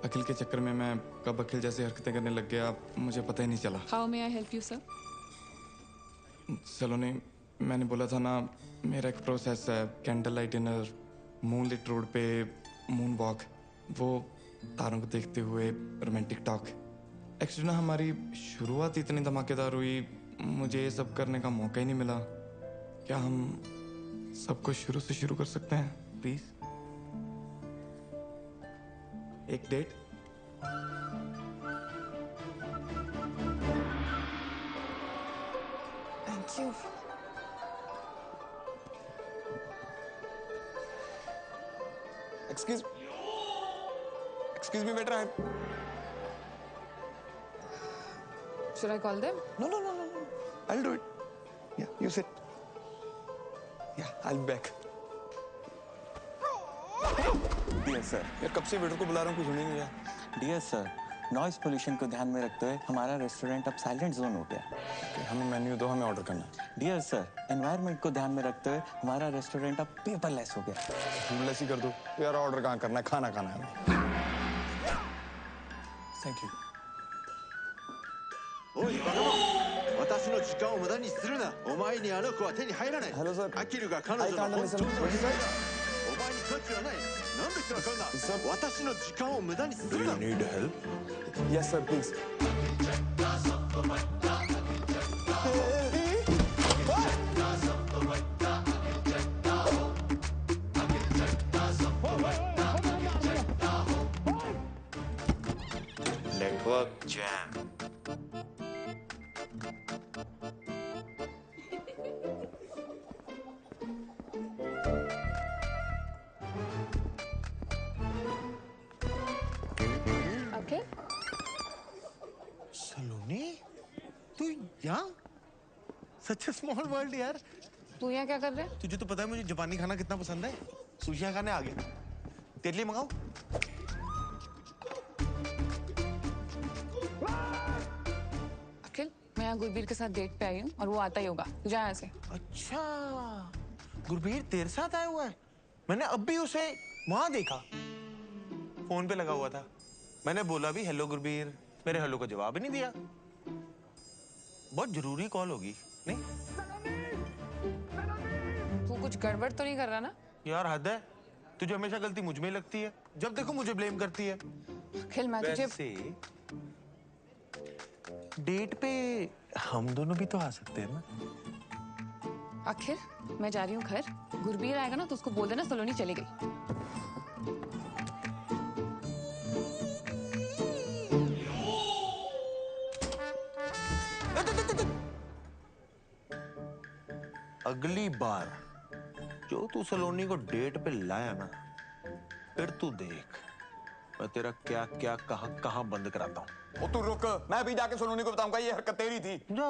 अखिल के चक्कर में मैं कब अखिल जैसी हरकतें करने लग गया मुझे पता ही नहीं चला। How may I help you, sir? सलोनी, मैंने बोला था ना मेरा एक प्रोसेस है, candle light dinner, moonlit road पे मून वॉक, वो तारों को देखते हुए रोमांटिक टॉक। एक्चुअली ना हमारी शुरुआत इतनी धमाकेदार हुई, मुझे ये सब करने का मौका ही नहीं मिला। क्या हम सब कुछ शुरू से शुरू कर सकते हैं प्लीज? एक date? Thank you. Excuse me, waiter. Should I call them? No. I'll do it. Yeah, you sit. Yeah, I'll be back. Dear sir, यार कब से वेटर को बुला रहा हूँ, कुछ सुन ही नहीं रहा। डियर सर, नॉइज पोल्यूशन को ध्यान में रखते हुए हमारा रेस्टोरेंट अब साइलेंट जोन हो गया। हमें मेन्यू दो, हमें ऑर्डर करना है। डियर सर, एनवायरनमेंट को ध्यान में रखते हुए हमारा रेस्टोरेंट अब पेपरलेस हो गया। फूडलेस ही कर दो यार, ऑर्डर कहाँ करना है, खाना खाना है। Thank you. おいバカ者、私の時間を無駄にするな。お前にあの子は手に入らない。アキルが彼女の本当の娘だ。お前に価値はない。なんで人が買うんだ。私の時間を無駄にするな。 Do you need help? Yes, sir, please. Network jam. Okay. Saloni, तू यहाँ? Such a small world यार। तू यहाँ क्या कर रहा है? तुझे तो पता है मुझे जापानी खाना कितना पसंद है। सुशियाँ खाने आ गया। तेरे लिए मंगाऊं? अखिल, मैं यहाँ गुरबीर के साथ डेट पे आई हूँ और वो आता ही होगा। तू जा यहाँ से। अच्छा, गुरबीर तेरे साथ आया हुआ है? मैंने अब भी उसे वहां देखा, फोन पे लगा हुआ था। मैंने बोला भी हेलो गुरबीर, मेरे हेलो का जवाब ही नहीं दिया। बहुत जरूरी कॉल होगी, नहीं? तू कुछ गड़बड़ तो नहीं कर रहा ना? यार हद है, तुझे हमेशा गलती मुझ में ही लगती है। जब देखो मुझे ब्लेम करती है। अखिल, मैं तुझे वैसे डेट पे हम दोनों भी तो आ सकते हैं ना? अखिल, मैं जा रही हूँ घर। गुरबीर आएगा ना तो उसको बोल देना सलोनी चली गई। अगली बार जो तू सलोनी को डेट पे लाया ना, फिर तू देख मैं तेरा क्या क्या कहाँ बंद कराता हूँ। ओ तू रुक, मैं भी जाके सलोनी को बताऊंगा ये हरकत तेरी थी। जा,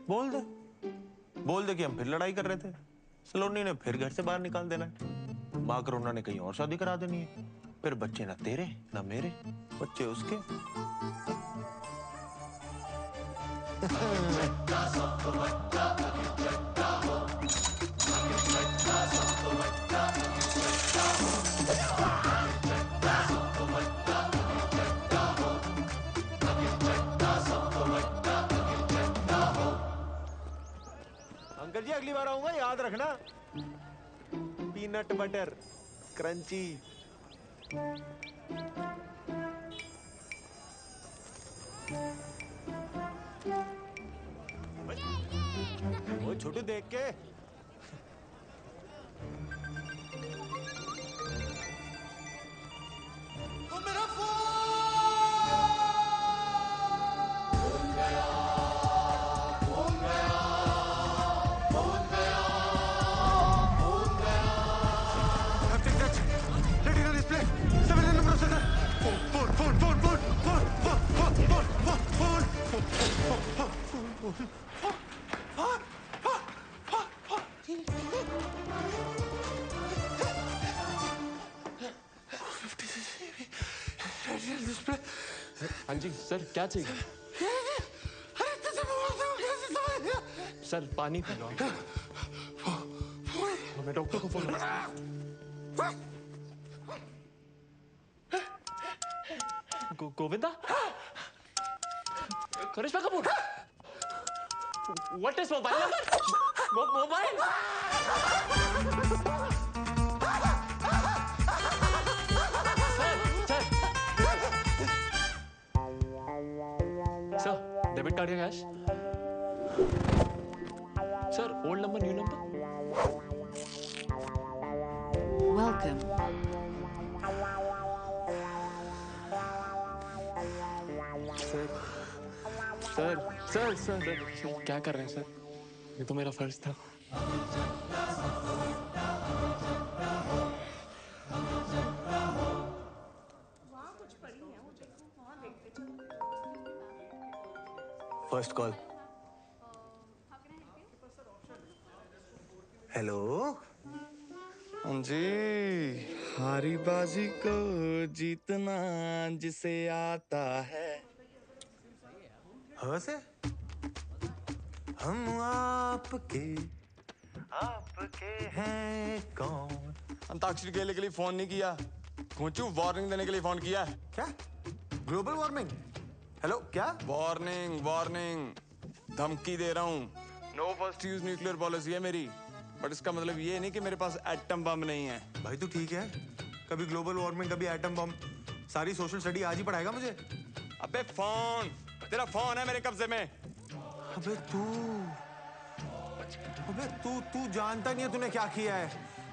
बोल दे, बोल दे कि हम फिर लड़ाई कर रहे थे, सलोनी ने फिर घर से बाहर निकाल देना है, माँ करुणा ने कहीं और शादी करा देनी है, फिर बच्चे ना तेरे ना मेरे, बच्चे उसके। अंकल जी अगली बार आऊंगा याद रखना, पीनट बटर क्रंची। वो छोटू देख के मेरा हाँ जी सर, क्या चाहिए? सर पानी पी लो। मैं डॉक्टर को phone Govinda, Karisma Kapoor, what is mobile number? Mobile sir, debit card या cash? Sir, old number new number? Welcome. Sir sir sir sir क्या कर रहे हैं सर? ये तो मेरा फर्ज था। First call. हेलो। हाँ जी, हारी बाजी को जीतना जिसे आता है। हाँ से हम आपके हैं कौन? अंताक्षरी खेलने के लिए फोन नहीं किया, खोचू वार्निंग देने के लिए फोन किया। क्या? Global warming? हेलो क्या? वार्निंग वार्निंग, धमकी दे रहा हूँ। No first use nuclear policy है मेरी, बट इसका मतलब ये नहीं कि मेरे पास एटम बम नहीं है। भाई तू ठीक है? कभी ग्लोबल वार्मिंग, कभी एटम बम, सारी सोशल स्टडी आज ही पढ़ाएगा मुझे? अबे फोन, तेरा फोन है मेरे कब्जे में। अबे तू जानता नहीं है तूने क्या किया है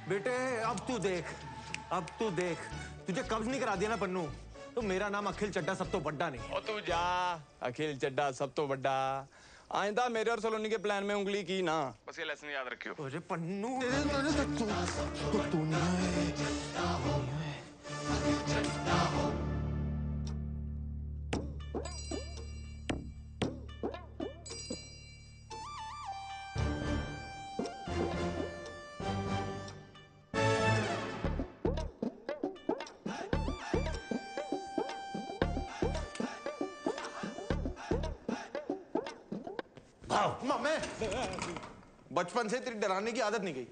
बेटे। अब तू देख, तुझे कब्ज नहीं करा दिया ना पन्नू, तो मेरा नाम अखिल चड्डा सब तो बड्डा नहीं। और तू जा, अखिल चड्डा सब तो बड्डा। आइंदा मेरे और सलोनी के प्लान में उंगली की ना, बस ये लेसन याद रखियो। अरे पन्नू तू नहीं है। मामे, बचपन से तेरी डराने की आदत नहीं गई।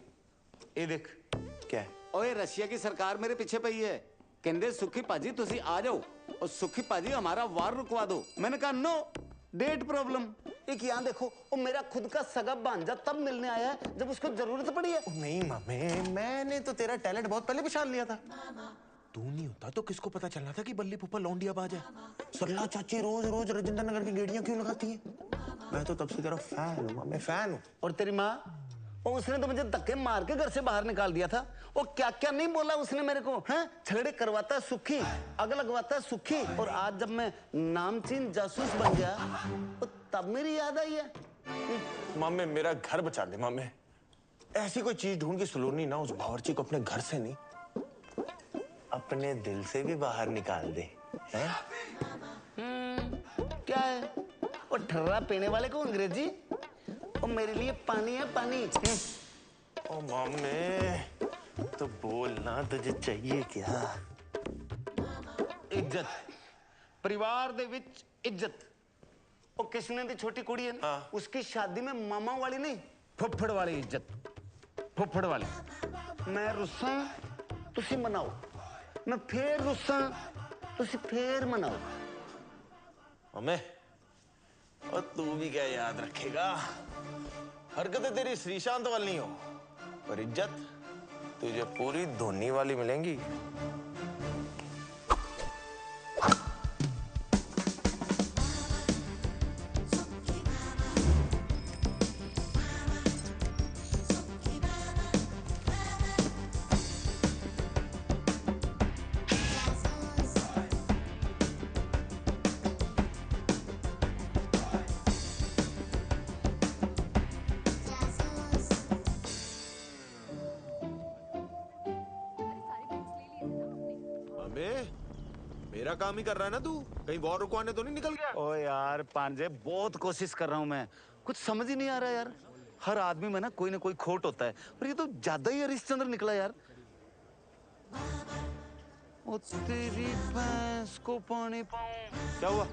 ये देख क्या है? ओए रशिया की सरकार मेरे पीछे पई है, कहते सुखी पाजी तुसी आ जाओ और सुखी पाजी हमारा वार रुकवा दो। मैंने कहा नो, डेट प्रॉब्लम। एक यहाँ देखो, वो मेरा खुद का सगा भांजा तब मिलने आया है जब उसको जरूरत पड़ी है। नहीं मामे, मैंने तो तेरा टैलेंट बहुत पहले पहचान लिया था। तू नहीं होता तो किसको पता चलना था कि बल्ली फूफा लौंडिया बाज है। सरला चाची रोज रोज राजेंद्र नगर की गेड़ियां क्यों लगाती है? मैं तो तब से तेरा फैन हूँ, मैं फैन हूँ। और तेरी माँ, उसने तो मुझे धक्के मार के घर से बाहर निकाल दिया था। वो क्या क्या नहीं बोला उसने मेरे को, हैं? झगड़े करवाता है सुखी, आग लगवाता है सुखी। और आज जब मैं नामचीन जासूस बन गया तो तब मेरी याद आई है। मामे मेरा घर बचा दे मामे, ऐसी कोई चीज ढूंढ के सलोनी ना उस बावर्ची को अपने घर से नहीं अपने दिल से भी बाहर निकाल दे। हैं? क्या है वो ठर्रा पीने वाले को अंग्रेजी? और मेरे लिए पानी है पानी। ओ मामे तो बोल ना, तुझे चाहिए क्या? इज्जत, परिवार दे विच इज्जत। और किसने दी छोटी कुड़ी है ना, उसकी शादी में मामा वाली नहीं, फुफड़ वाली इज्जत, फुफड़ वाली। मैं रुस्सा तुसी मनाओ, मैं फिर रुस्सा तुसी फिर मनाओ। मामे और तू भी क्या याद रखेगा, हरकतें तेरी श्रीशांत वाली नहीं हो, पर इज्जत तुझे पूरी धोनी वाली मिलेंगी। मेरा काम ही कर रहा है ना तू, कहीं वॉर रुकवाने तो नहीं निकल गया? ओ यार पांजे, बहुत कोशिश कर रहा हूं मैं, कुछ समझ ही नहीं आ रहा यार। हर आदमी में ना कोई खोट होता है, पर ये तो ज्यादा ही हरिश्चंद्र निकला यार। ओ तेरी भैंस को पानी पाऊं। क्या हुआ?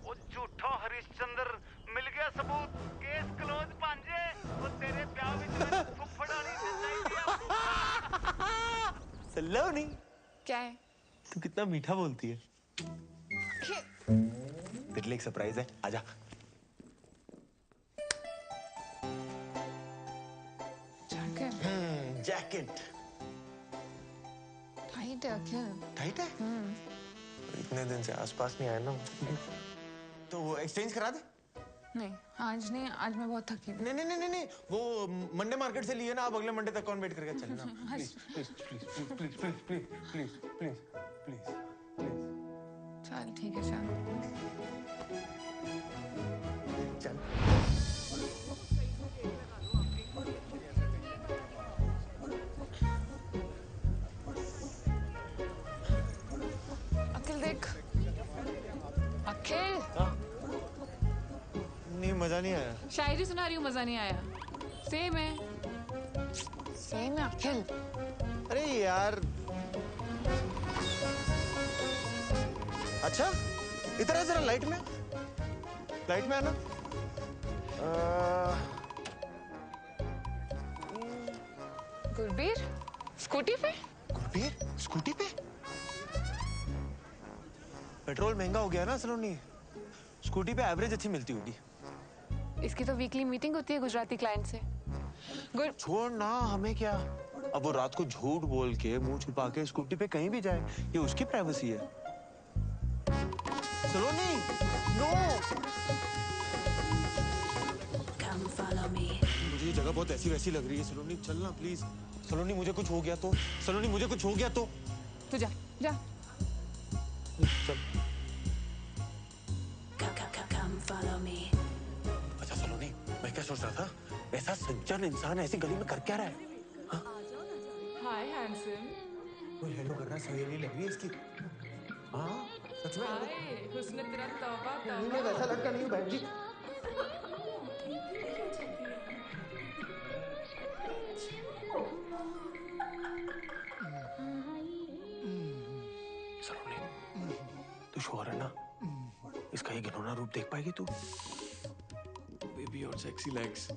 ओ झूठा हरिश्चंद्र, मिल गया सबूत, केस क्लोज पांजे। वो तेरे ब्याह में फुफड़ा नहीं सलोनी, क्या है? तू कितना मीठा बोलती है। तेरे लिए एक सरप्राइज है, आजा। जैकेट टाइट है क्या? टाइट है? इतने दिन से आसपास नहीं आया ना, तो वो एक्सचेंज करा दे। नहीं आज नहीं, आज मैं बहुत थकी हूँ। नहीं, वो मंडे मार्केट से लिए ना, आप अगले मंडे तक कौन वेट करके चलना। प्लीज। चल ठीक है चल। अखिल देख, अखिल। नहीं मजा नहीं आया। शायरी सुना रही हूँ, मजा नहीं आया। सेम है अखिल। अरे यार, अच्छा इधर है, जरा लाइट में आना। गुरबीर स्कूटी पे? पेट्रोल महंगा हो गया ना सलोनी, स्कूटी पे एवरेज अच्छी मिलती होगी। इसकी तो वीकली मीटिंग होती है गुजराती क्लाइंट से। छोड़ ना, हमें क्या। अब वो रात को झूठ बोल के, मुंह छुपा के स्कूटी पे कहीं भी जाए, ये उसकी प्राइवेसी है। सलोनी, नो। मुझे ये जगह बहुत ऐसी वैसी लग रही है। सलोनी चलना प्लीज। सलोनी मुझे कुछ हो गया तो, तू जा। चल। अच्छा सलोनी, मैं क्या सोच रहा था, ऐसा सज्जन इंसान ऐसी गली में कर क्या रहा है? हाय हैंडसम। वो हेलो कर रहा है, सहेली लग रही है इसकी। हाँ सच में। हाय हुस्न तेरा तौबा नहीं, मैं वैसा लड़का नहीं हूँ बहन जी। सलोनी, तू श्योर है ना, इसका ये घिनौना रूप देख पाएगी तू? बेबी और sexy legs.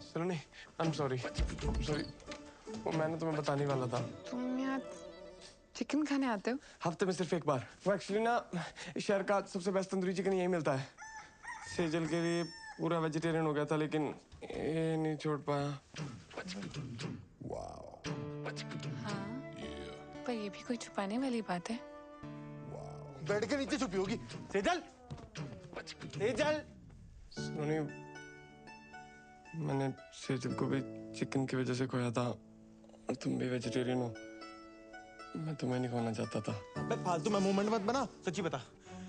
Saloni, I am sorry. वो मैंने तुम्हें बताने वाला था। तुम यहाँ चिकन खाने आते हो? हफ्ते में सिर्फ एक बार। वो एक्चुअली ना, शहर का सबसे बेस्ट तंदूरी चिकन यही मिलता है। सेजल के लिए पूरा वेजिटेरियन हो गया था, लेकिन ये नहीं छोड़ पाया। हाँ, पर ये भी कोई छुपाने वाली बात है? बेड के नीचे छुपी होगी। सेजल। सलोनी, मैंने सेजल को भी चिकन की वजह से खोया था, और तुम भी वेजिटेरियन हो। मैं तुम्हें नहीं खोना चाहता था। अबे फालतू में मूवमेंट मत बना, सच्ची बता,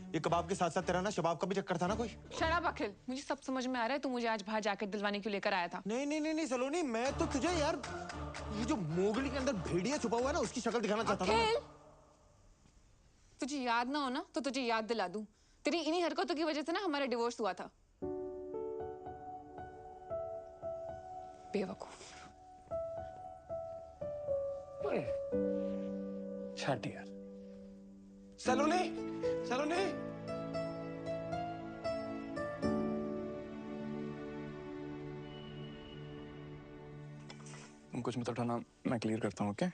ये कबाब के साथ साथ तेरा ना शबाब का भी चक्कर था ना कोई? शराब अखिल, मुझे सब समझ में आ रहा है। तू मुझे आज बाहर जैकेट दिलवाने क्यों लेकर आया था? नहीं सलोनी, मैं तो तुझे यार ये जो मोगली के अंदर भेड़िया छुपा हुआ है ना उसकी शक्ल दिखाना चाहता था। अखिल, तुझे याद ना हो ना तो तुझे याद दिला दूं। तेरी इन्हीं हरकतों की वजह से ना हमारा डिवोर्स हुआ था। बेवकूफ। छट यार। सलोनी, सलोनी। तुम कुछ मत उठाना, मैं क्लियर करता हूँ, ओके?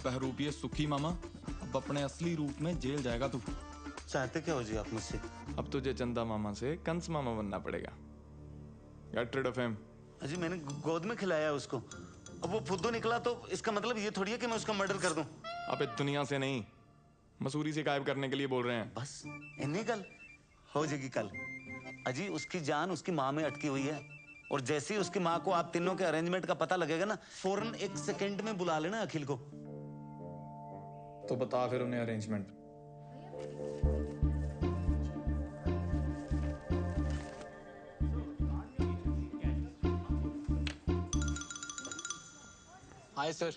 बहरूपिये सुखी मामा, अब अपने असली रूप में जेल जाएगा तू। चाहते क्या हो जी आप मुझसे? अब तुझे चंदा मामा से कंस मामा बनना पड़ेगा। Get rid of him. अजी मैंने गोद में खिलाया उसको, अब वो फुद्दू निकला तो इसका मतलब ये थोड़ी है कि मैं उसका मर्डर कर दूं। अबे दुनिया से नहीं, मसूरी से गायब करने के लिए बोल रहे हैं। बस इन्हीं कल हो जाएगी कल। अजी उसकी जान उसकी माँ में अटकी हुई है, और जैसे ही उसकी माँ को आप तीनों के अरेंजमेंट का पता लगेगा ना, फौरन 1 सेकंड में बुला लेना अखिल को। तो बता फिर उन्हें arrangement. Hi sir,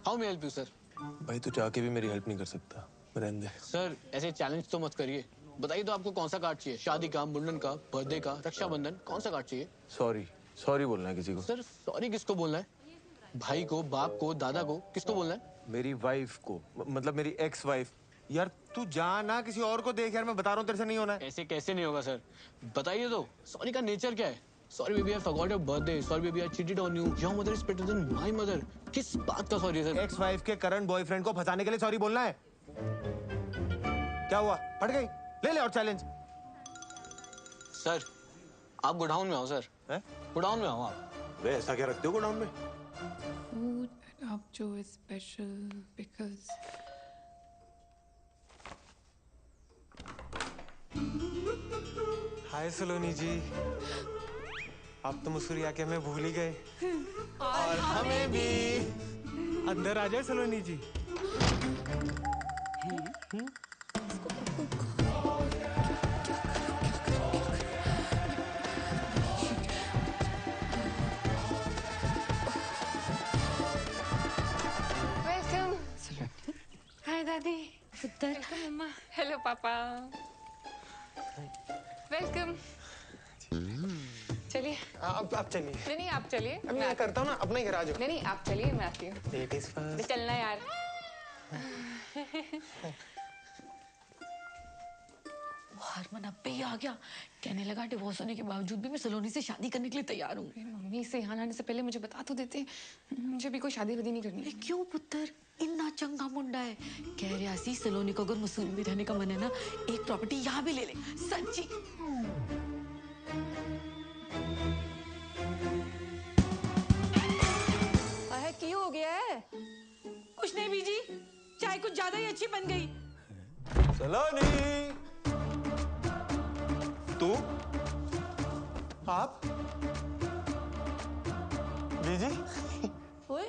how may help you sir? भाई तू चाह के भी मेरी हेल्प नहीं कर सकता, रहने दे। सर ऐसे चैलेंज तो मत करिए। बताइए तो आपको कौन सा कार्ड चाहिए? शादी का, मुंडन का, बर्थडे का, रक्षाबंधन, कौन सा कार्ड चाहिए? सॉरी बोलना है किसी को। सर सॉरी किसको बोलना है? भाई को, बाप को, दादा को, किसको बोलना है? मेरी वाइफ को, मतलब मेरी एक्स वाइफ। यार तू जा ना, किसी और को देख यार, मैं बता रहा हूँ तेरे से नहीं होना है। ऐसे कैसे नहीं होगा सर? बताइए तो, सॉरी का नेचर क्या है? Sorry baby I forgot your birthday, sorry baby I cheated on you, your mother is better than my mother. किस बात का सॉरी सर? एक्स वाइफ के करंट बॉयफ्रेंड को फंसाने के लिए सॉरी बोलना है? क्या हुआ, फट गई? ले ले और चैलेंज। सर आप गोडाउन में आओ सर। गोडाउन में आओ आप। वे ऐसा क्या रखते हो गोडाउन में? Food up to is special because हाय सलोनी जी, आप तो मसूरी आके हमें भूल ही गए। और हमें भी। अंदर आ जाए सलोनी जी। वेलकम। हाय दादी। पुत्र। मम्मा। हेलो पापा। वेलकम। चलिए। आप चलिए। नहीं आप चलिए। मैं करता हूँ ना, अपना ही घर आ जाओ। नहीं आप चलिए, मैं आती हूँ। Ladies first. चलना यार। हरमन अब पे ही आ गया। कहने लगा डिवोर्स होने के बावजूद भी मैं सलोनी से शादी करने के लिए तैयार हूँ। मम्मी से यहाँ आने से पहले मुझे बता तो देते, मुझे भी कोई शादी वादी नहीं करनी। क्यों पुत्र, इतना चंगा मुंडा है। कह रहा सी सलोनी को अगर मसूरी में रहने का मन है ना, एक प्रॉपर्टी यहाँ भी ले ले। सच्ची। की हो गया है? कुछ नहीं बीजी, चाय कुछ ज्यादा ही अच्छी बन गई। सलोनी, तू? आप? बीजी? ओए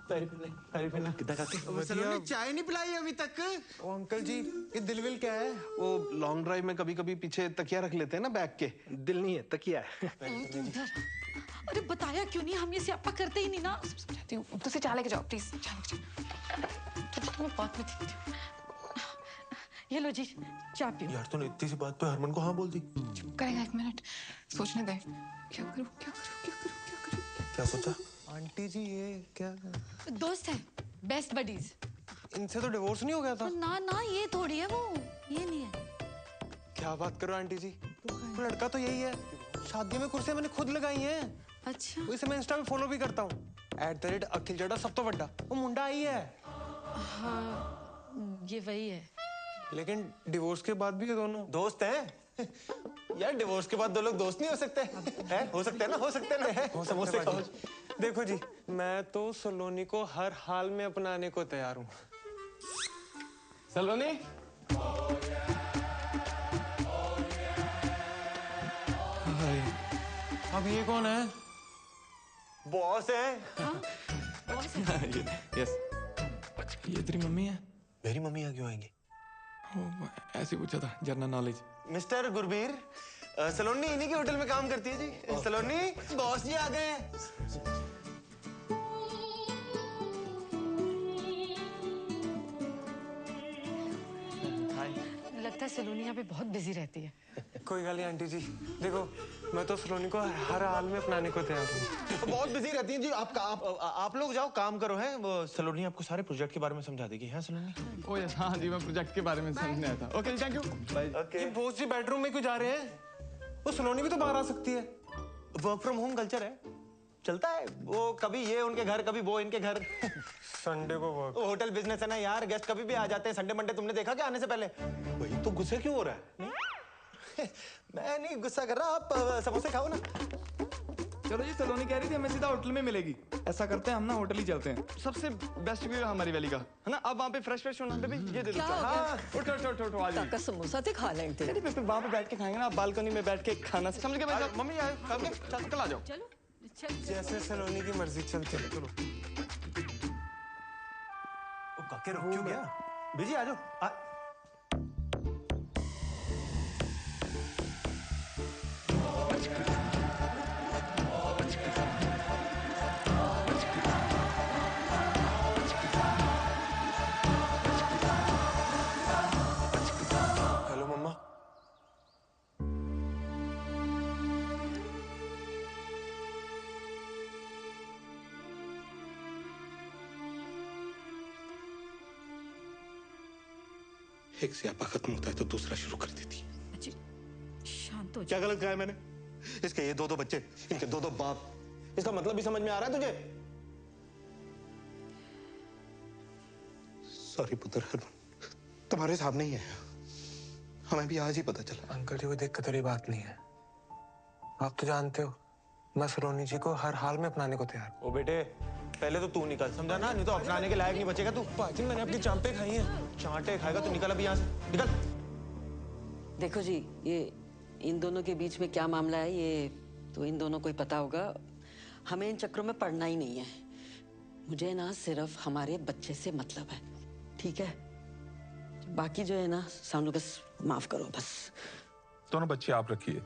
कितना खाते? सलोनी चाय नहीं पिलाई अभी तक? ओ अंकल जी, ये दिलविल क्या है? वो लॉन्ग ड्राइव में कभी कभी पीछे तकिया रख लेते हैं ना बैग के। दिल नहीं है, तकिया है। अरे बताया क्यों नहीं? हम ये स्यापा करते ही नहीं ना। समझाती हूँ, तुझे चाय लेके जाओ प्लीज। चाय लेके जाओ। तुझे तो मैं बात में देखती हूँ। ये लो जी चाय पियो। यार तूने इतनी सी बात पे हरमन को हाँ बोल दी। करेगा, 1 मिनट सोचने दे। क्या करूं क्या करूं क्या करूं क्या करूं? क्या सोचा? आंटी जी ये क्या? दोस्त है, बेस्ट बडीज। इनसे तो डिवोर्स नहीं हो गया था? ना ना, ये थोड़ी है वो, ये नहीं है। क्या बात करो आंटी जी, वो लड़का तो यही है, शादी में कुर्सियां मैंने खुद लगाई हैं। अच्छा, इसे मैं इंस्टा पे फॉलो भी करता हूँ, @अखिल जड़ा सब तो बड़ा, वो मुंडा आई है। हाँ, ये वही है। लेकिन डिवोर्स के बाद भी ये दोनों दोस्त हैं। यार डिवोर्स के बाद दो लोग दोस्त नहीं हो सकते हैं? हो सकते हैं ना, हो सकते हैं ना। समोसे खाओ। देखो जी, मैं तो सलोनी को हर हाल में अपनाने को तैयार हूँ। सलोनी, अब ये कौन है? बॉस है। यस, ये तेरी मम्मी है? मेरी मम्मी यहाँ क्यों आएंगी? ऐसे पूछा था, जनरल नॉलेज। मिस्टर गुरबीर, सलोनी इन्हीं के होटल में काम करती है जी। सलोनी, बॉस जी आ गए हैं। लगता है सलोनी यहाँ पे बहुत बिजी रहती है। कोई गल नहीं आंटी जी, देखो मैं तो सलोनी को हर हाल में अपनाने को तैयार हूँ। बहुत बिजी रहती हैं जी। आप लोग जाओ काम करो। है वो सलोनी आपको सारे प्रोजेक्ट के बारे में समझा देगी। है सलोनी? ओ यस, हाँ जी, मैं प्रोजेक्ट के बारे में समझने आया था। Okay thank you. ये बॉस जी बेडरूम में क्यों जा रहे हैं? वो सलोनी भी तो बाहर आ सकती है। वर्क फ्रॉम होम कल्चर है, चलता है। वो कभी ये उनके घर, कभी वो इनके घर। संडे को वर्क। होटल बिजनेस है ना यार, गेस्ट कभी भी आ जाते हैं। संडे मंडे तुमने देखा क्या आने से पहले? वही तो, गुस्से क्यों हो रहा है? मैं नहीं गुस्सा कर रहा, आप समोसे खाओ ना। चलो जी, सलोनी कह रही थी हमें सीधा होटल में मिलेगी। ऐसा करते हैं, हम ना होटल ही चलते हैं। सबसे बेस्ट व्यू है हमारी वैली का, है ना? अब वहाँ पे फ्रेश फ्रेश होना। बेबी ये दे दो। हाँ, उठो उठो उठो उठो, आ जाइए। काका समोसा ते खा लेते। चलिए बेबी, वहाँ पे बैठ के खाएंगे ना, बालकनी में बैठ के खाना। समझ गए भाई? मम्मी यार, कल आ जाओ। चलो जैसे सलोनी की मर्जी, चलते हैं। चलो। काके रुक क्यों गया? बिजी आ जाओ। हेलो मम्मा। एक स्यापा खत्म होता है तो दूसरा शुरू कर देती। जी शांत हो। क्या गलत कहा है मैंने? इसके ये दो बच्चे, इनके दो बाप, इसका मतलब भी समझ में आ रहा है तुझे? सॉरी पुत्र, तुम्हारे सामने ही है, हमें भी आज ही पता चला। अंकल जी, कोई दिक्कत वाली बात नहीं है। आप तो जानते हो मैं सलोनी जी को हर हाल में अपनाने को तैयार। ओ बेटे, पहले तो तू निकल, समझा ना? नहीं तो अपनाने के लायक नहीं बचेगा तू। पाजी, मैंने अपनी चांपे खाई हैं। चांटे खाएगा तो निकल अभी यहाँ से, निकल। देखो जी, ये इन दोनों के बीच में क्या मामला है ये तो इन दोनों को ही पता होगा। हमें इन चक्रों में पड़ना ही नहीं है। मुझे ना सिर्फ हमारे बच्चे से मतलब है, ठीक है? बाकी जो है ना सामने बस माफ करो बस। दोनों बच्चे आप रखिए,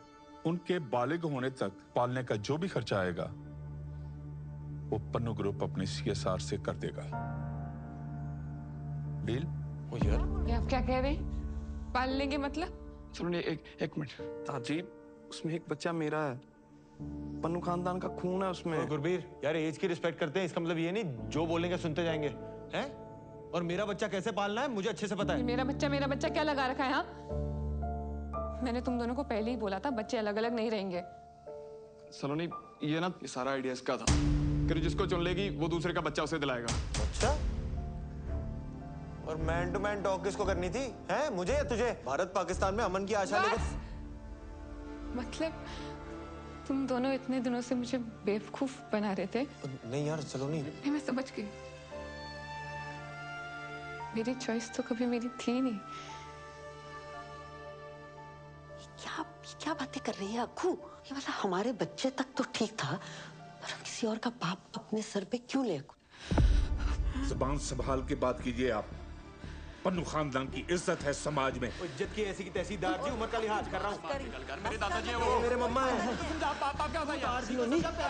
उनके बालिग होने तक पालने का जो भी खर्चा आएगा वो पन्नू ग्रुप अपने CSR से कर देगा। डील? ये आप क्या कह रहे हैं? पाल लेंगे मतलब? सुनिए, एक मिनट ताजी, उसमें एक बच्चा मेरा है, पन्नू खानदान का खून है उसमें। गुरबीर यार, एज की रिस्पेक्ट करते हैं, इसका मतलब ये नहीं जो बोलेंगे सुनते जाएंगे। हैं? और मेरा बच्चा कैसे पालना है मुझे अच्छे से पता है। मेरा बच्चा क्या लगा रखा है? हाँ, मैंने तुम दोनों को पहले ही बोला था बच्चे अलग अलग नहीं रहेंगे। सलोनी, ये ना ये सारा आइडिया इसका था कि जिसको चुन लेगी वो दूसरे का बच्चा उसे दिलाएगा। अच्छा, और मैन टू मैन टॉक किसको करनी थी? हैं? मुझे या तुझे? भारत पाकिस्तान में अमन की आशा लेकर। मतलब तुम दोनों इतने दिनों से मुझे बेवकूफ बना रहे थे। नहीं यार सलोनी, नहीं, मैं समझ गई। मेरी चॉइस तो कभी मेरी थी नहीं। क्या बातें कर रही है अक्खू? ये मतलब हमारे बच्चे तक तो ठीक था, पर किसी और का बाप अपने सर पे क्यों ले? जुबान संभाल के बात कीजिए आप। पन्नू खानदान की इज्जत है समाज में। इज्जत की ऐसी की तहसीलदार जी, उम्र का लिहाज कर रहा हूँ। मेरे दादाजी हैं वो। मेरे मम्मा है। पापा क्या होता है?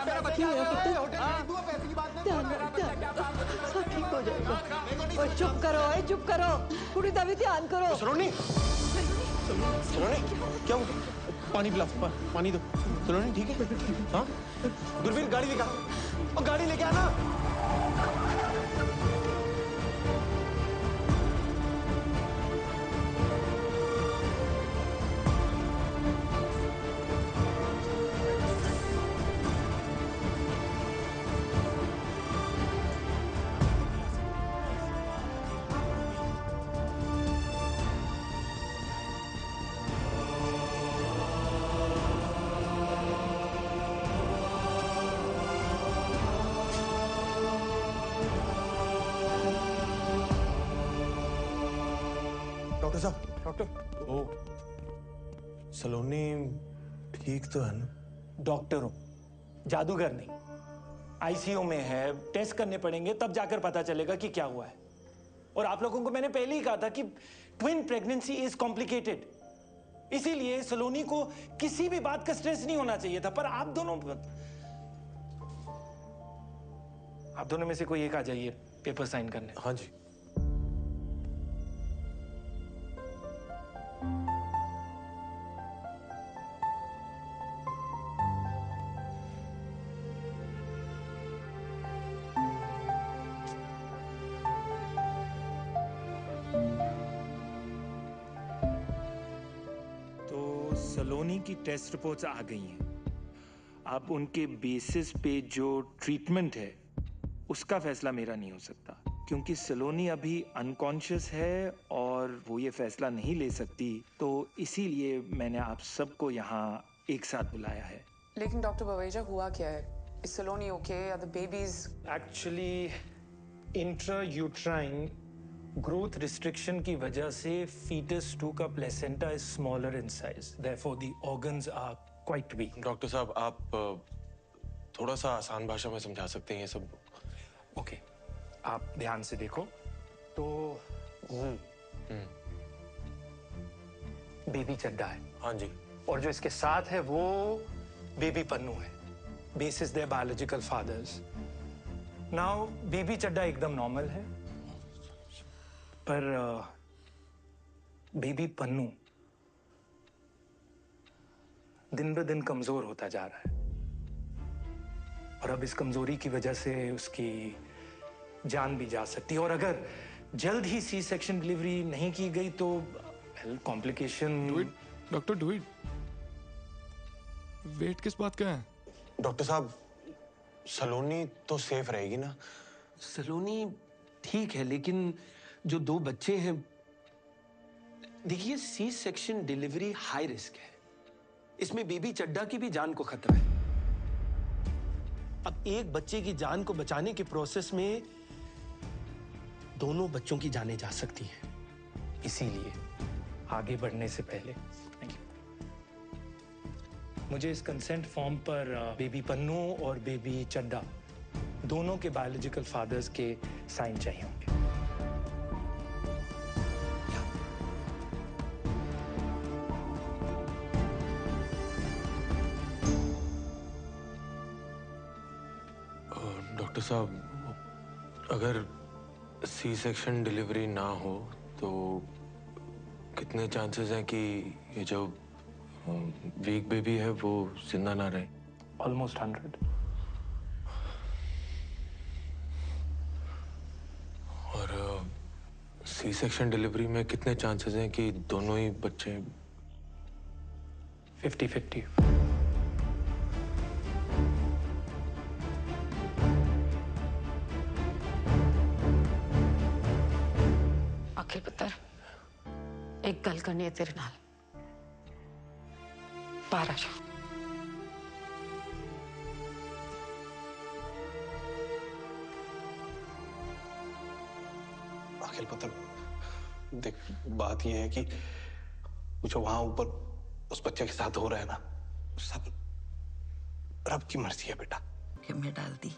मेरा बच्चा है, पैसे की बात नहीं। सब ठीक हो जाएगा। ओए चुप करो, चुप करो, कुड़ी दा भी ध्यान करो। सलोनी, सलोनी, क्या हुआ? पानी पिला, पानी दो। सलोनी ठीक है? हाँ? गुरवीर गाड़ी दिखा, और गाड़ी लेके आना। डॉक्टर साहब, डॉक्टर। ओ, सलोनी ठीक तो है ना? डॉक्टर हूं, जादूगर नहीं। आईसीयू में है, टेस्ट करने पड़ेंगे, तब जाकर पता चलेगा कि क्या हुआ है। और आप लोगों को मैंने पहले ही कहा था कि ट्विन प्रेगनेंसी इज कॉम्प्लिकेटेड, इसीलिए सलोनी को किसी भी बात का स्ट्रेस नहीं होना चाहिए था। पर आप दोनों में से कोई एक आ जाइए पेपर साइन करने। हाँ जी। सलोनी की टेस्ट रिपोर्ट्स आ गई हैं। अब उनके बेसिस पे जो ट्रीटमेंट है उसका फैसला मेरा नहीं हो सकता, क्योंकि सलोनी अभी अनकॉन्शियस है और वो ये फैसला नहीं ले सकती। तो इसीलिए मैंने आप सबको यहाँ एक साथ बुलाया है। लेकिन डॉक्टर बवेजा हुआ क्या है? Is Saloni okay? Are the babies? Actually intrauterine growth restriction की वजह से fetus 2 का placenta is smaller in size, therefore the organs are quite weak. Doctor साहब, आप थोड़ा सा आसान भाषा में समझा सकते हैं ये सब? ओके, आप ध्यान से देखो तो बेबी चड्डा है। हाँ जी। और जो इसके साथ है वो बेबी पन्नू है, basis their biological fathers. Now baby Chadda एकदम नॉर्मल है, पर बेबी पन्नू दिन ब दिन कमजोर होता जा रहा है, और अब इस कमजोरी की वजह से उसकी जान भी जा सकती है। और अगर जल्द ही सी सेक्शन डिलीवरी नहीं की गई तो complication. Doctor do it. Wait किस बात का है? डॉक्टर साहब, सलोनी तो सेफ रहेगी ना? सलोनी ठीक है, लेकिन जो 2 बच्चे हैं, देखिए C section delivery high risk है, इसमें बेबी चड्डा की भी जान को खतरा है। अब एक बच्चे की जान को बचाने के प्रोसेस में दोनों बच्चों की जानें जा सकती हैं, इसीलिए आगे बढ़ने से पहले मुझे इस कंसेंट फॉर्म पर बेबी पन्नू और बेबी चड्डा दोनों के बायोलॉजिकल फादर्स के साइन चाहिए होंगे। डॉक्टर साहब, अगर सी सेक्शन डिलीवरी ना हो तो कितने चांसेस हैं कि ये जो वीक बेबी है वो जिंदा ना रहे? ऑलमोस्ट 100। और सी सेक्शन डिलीवरी में कितने चांसेस हैं कि दोनों ही बच्चे? 50-50। अखिल पुत्र, एक गल करनी है तेरे नाल। बाहर आ जाओ। अखिल पुत्र, देख बात यह है कि जो वहां ऊपर उस बच्चे के साथ हो रहा है ना, सब रब की मर्जी है बेटा। में डाल दी।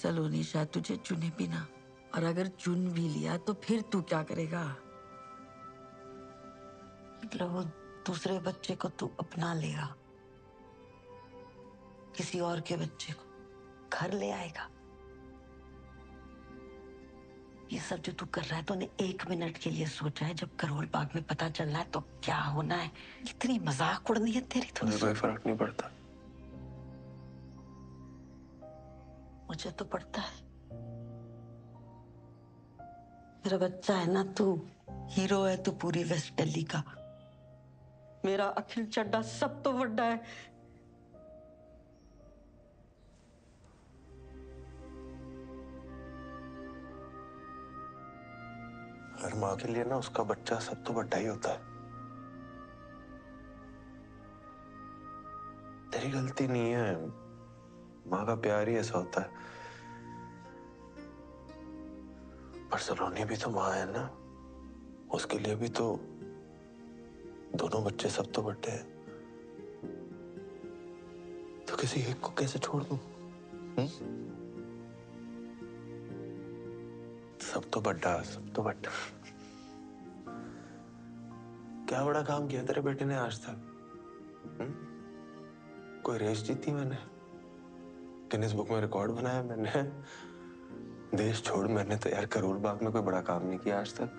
सलोनी शायद तुझे चुने भी ना और अगर चुन भी लिया तो फिर तू क्या करेगा? मतलब वो दूसरे बच्चे को तू अपना लेगा, किसी और के बच्चे को घर ले आएगा? ये सब जो तू कर रहा है तूने 1 मिनट के लिए सोचा है? जब करोल बाग में पता चल रहा है तो क्या होना है? कितनी मजाक उड़नी है तेरी तो। मुझे कोई फर्क नहीं पड़ता। मुझे तो पड़ता है। मेरा बच्चा है ना तू, हीरो है तू पूरी वेस्ट दिल्ली का। मेरा अखिल चड्डा सब तो बड़ा है। हर माँ के लिए ना उसका बच्चा सब तो बड़ा ही होता है। तेरी गलती नहीं है, माँ का प्यार ही ऐसा होता है। पर सलोनी भी तो माँ है ना, उसके लिए भी तो दोनों बच्चे सब तो बड़े हैं। तो किसी एक को कैसे छोड़ दूं? सब तो बड़ा, सब तो बड़ा। क्या बड़ा काम किया तेरे बेटे ने आज तक? कोई रेस जीती मैंने, गिनीज बुक में रिकॉर्ड बनाया मैंने। देश छोड़, मैंने तो यार करोल बाग में कोई बड़ा काम नहीं किया आज तक।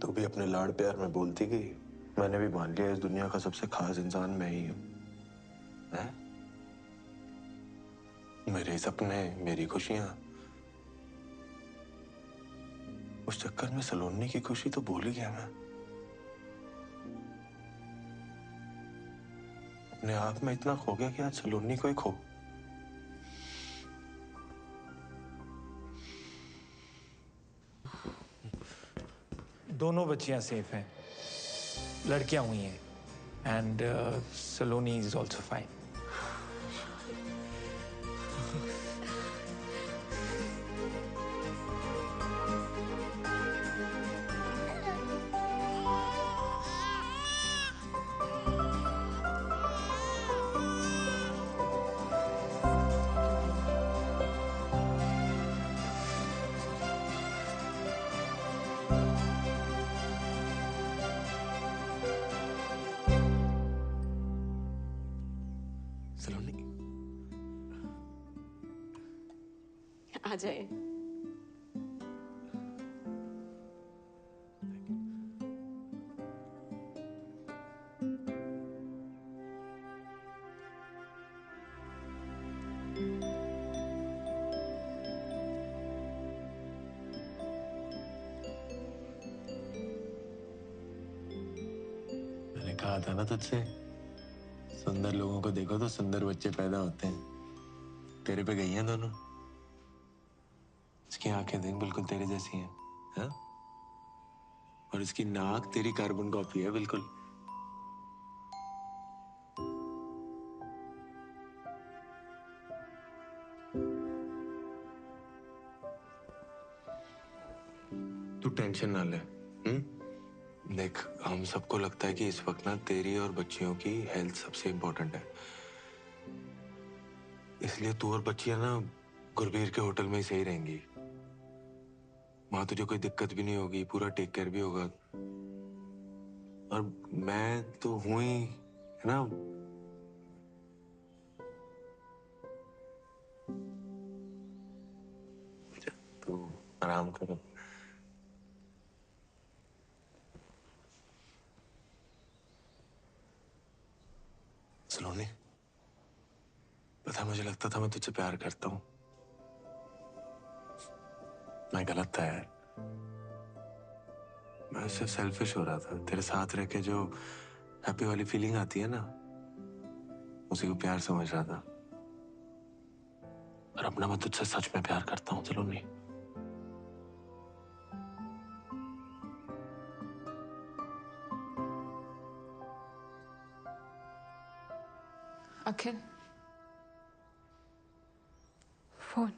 तू भी अपने लाड़ प्यार में बोलती गई, मैंने भी मान लिया इस दुनिया का सबसे खास इंसान मैं ही हूं। मेरे सपने, मेरी खुशियां, उस चक्कर में सलोनी की खुशी तो भूल ही गया मैं। अपने आप में इतना खो गया कि आज सलोनी को ही खो। दोनों बच्चियां सेफ हैं, लड़कियां हुई हैं, and Saloni is also fine. Saloni आ जाए। मैंने कहा था ना तुझसे, सुंदर लोगों को देखो तो सुंदर बच्चे पैदा होते हैं। तेरे पे गई हैं दोनों। इसकी आंखें देख बिल्कुल तेरे जैसी हैं, हाँ? और इसकी नाक तेरी कार्बन कॉपी है बिल्कुल। तू टेंशन ना ले, देख हम सबको लगता है कि इस वक्त ना तेरी और बच्चियों की हेल्थ सबसे इम्पोर्टेंट है। इसलिए तू और बच्चियां ना गुरबीर के होटल में ही सही रहेंगी। वहां तुझे कोई दिक्कत भी नहीं होगी, पूरा टेक केयर भी होगा। और मैं तो हूं ही, है ना। तू आराम कर। सलोनी, पता है मुझे लगता था मैं तुझसे प्यार करता हूं। मैं गलत था यार। मैं सिर्फ सेल्फिश हो रहा था। तेरे साथ रह के जो हैप्पी वाली फीलिंग आती है ना, उसी को प्यार समझ रहा था। और अब ना मैं तुझसे सच में प्यार करता हूं सलोनी। अखिल, फोन।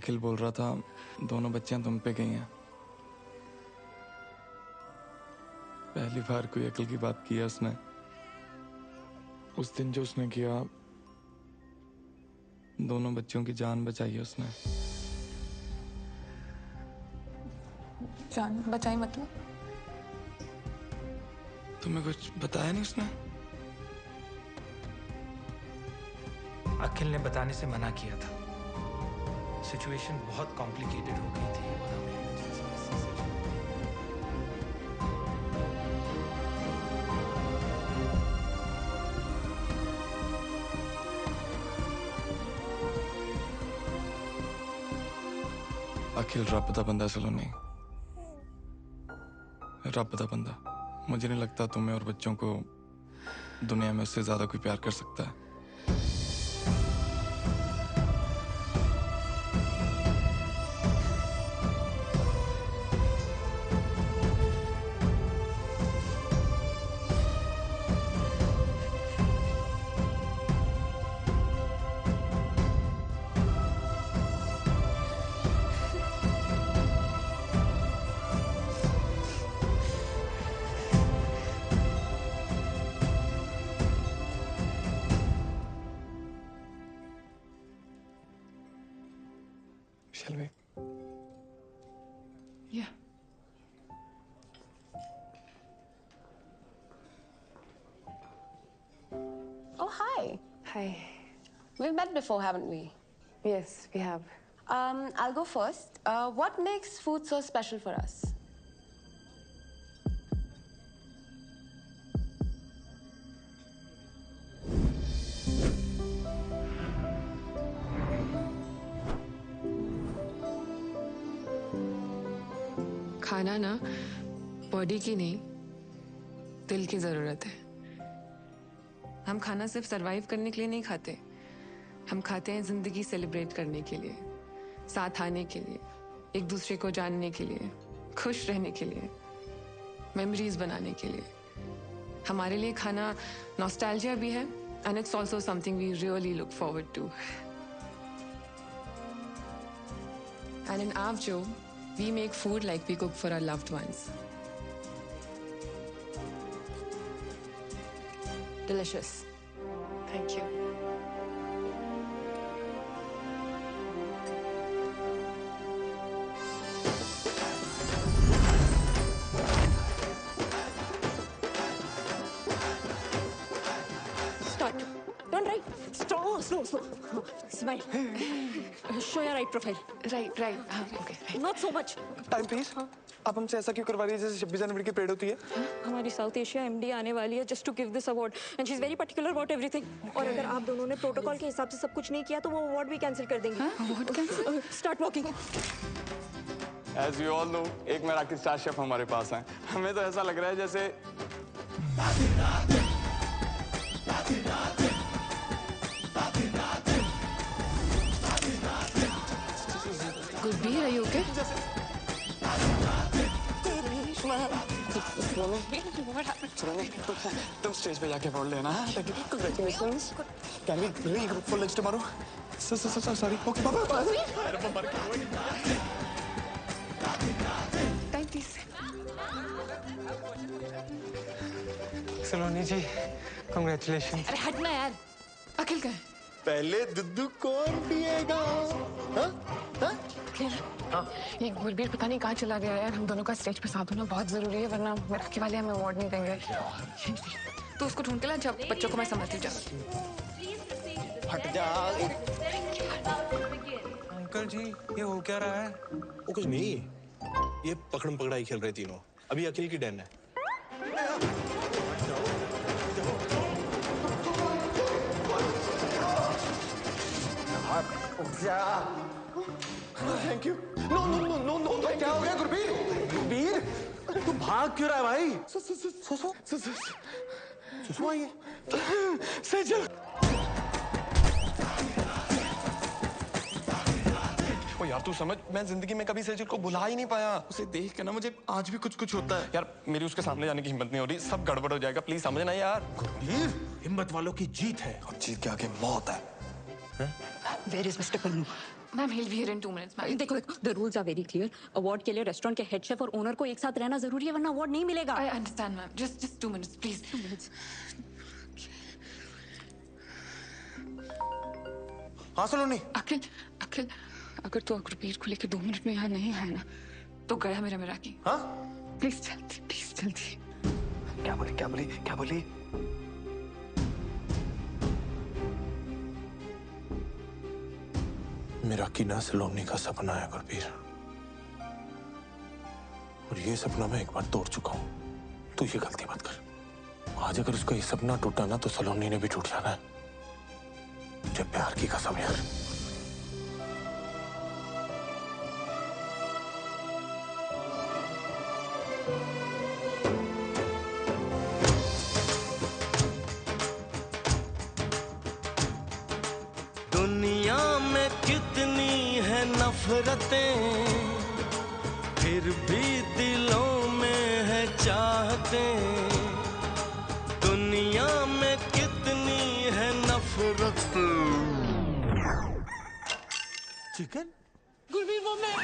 अखिल बोल रहा था दोनों बच्चियां तुम पे गई हैं। पहली बार कोई अकल की बात की है उसने। उस दिन जो उसने किया, दोनों बच्चों की जान बचाई है उसने। जान बचाई मतलब? तुम्हें कुछ बताया नहीं उसने? अखिल ने बताने से मना किया था। सिचुएशन बहुत कॉम्प्लिकेटेड हो गई थी और हमें अखिल रब दा बंदा सलोनी, रब दा बंदा। मुझे नहीं लगता तुम्हें और बच्चों को दुनिया में उससे ज्यादा कोई प्यार कर सकता है। Shall we? Yeah. Oh, hi. Hi. We've met before, haven't we? Yes, we have. I'll go first. What makes food so special for us? खाना ना बॉडी की नहीं, दिल की जरूरत है। हम खाना सिर्फ सरवाइव करने के लिए नहीं खाते, हम खाते हैं जिंदगी सेलिब्रेट करने के लिए, साथ आने के लिए, एक दूसरे को जानने के लिए, खुश रहने के लिए, मेमोरीज बनाने के लिए। हमारे लिए खाना नॉस्टैल्जिया भी है and it's also something we really look forward to. And in Avjo, we make food like we cook for our loved ones. Delicious. Thank you. Start. Turn right. Slow. Smile. Show your right profile. Right. Okay. Not so much. Time please. आप हमसे ऐसा क्यों करवा रही है जैसे 26 जनवरी की parade होती है? हमारी साउथ एशिया एमडी आने वाली है just to give this award and she is very particular about everything. और अगर आप दोनों ने प्रोटोकॉल के हिसाब से सब कुछ नहीं किया तो वो अवार्ड भी कैंसिल कर देंगे। Award cancel? Start walking. As you all know, एक मराठी स्टार शेफ हमारे पास हैं। हमें तो ऐसा लग रहा है जैसे Gurbir, are you okay? तुम स्टेज पे जाके बोल लेना। Congratulations. Can we regroup for lunch tomorrow? Sorry. Okay, bye. Thank you. Saloni ji, congratulations. अरे हटना यार, अखिल का है। पहले दुद्धू कौन पिएगा? ये गुरबीर पता नहीं कहाँ चला गया यार। हम दोनों का स्टेज पे साथ होना बहुत जरूरी है, वरना मराठी वाले हमें अवार्ड नहीं देंगे। तो उसको ढूंढ के ला, जब बच्चों को मैं संभालती हूँ। हट जा। अंकल जी, ये हो क्या रहा है? वो कुछ नहीं, ये पकड़म पकड़ाई खेल रहे तीनों। अभी अखिल की डैन है। Thank you. नो। क्या हो गया गुरबीर? तू भाग क्यों रहा है भाई? सुसु आई है। सेजल। ओ यार तू समझ, मैं जिंदगी में कभी सेजल को बुला ही नहीं पाया। उसे देख के ना मुझे आज भी कुछ होता है। यार मेरी उसके सामने जाने की हिम्मत नहीं हो रही। सब गड़बड़ हो जाएगा, प्लीज समझना यार। गुरबीर, हिम्मत वालों की जीत है। और जीत के आगे मौत है। Where is Mr. Pannu? Ma'am he'll be here in 2 minutes ma'am. देखो the rules are very clear. Award के लिए रेस्टोरेंट के हेड शेफ और ओनर को एक साथ रहना जरूरी है, वरना अवार्ड नहीं मिलेगा। I understand ma'am, just 2 minutes please। 2 minutes। हाँ सलोनी। अखिल अगर तू अग्रपीर को लेके 2 मिनट में यहाँ नहीं है ना तो गया मेरा मिराकी। हाँ प्लीज जल्दी। क्या बोली? मिराकी ना सलोनी का सपना है गुरबीर, और ये सपना मैं एक बार तोड़ चुका हूं। तू ये गलती मत कर। आज अगर उसका ये सपना टूटा ना तो सलोनी ने भी टूट जाना है। मुझे प्यार की कसम यार। दुनिया में कितनी है नफरतें, फिर भी दिलों में है चाहतें। दुनिया में कितनी है नफरतें। चिकन? गुरबीर वो मैं।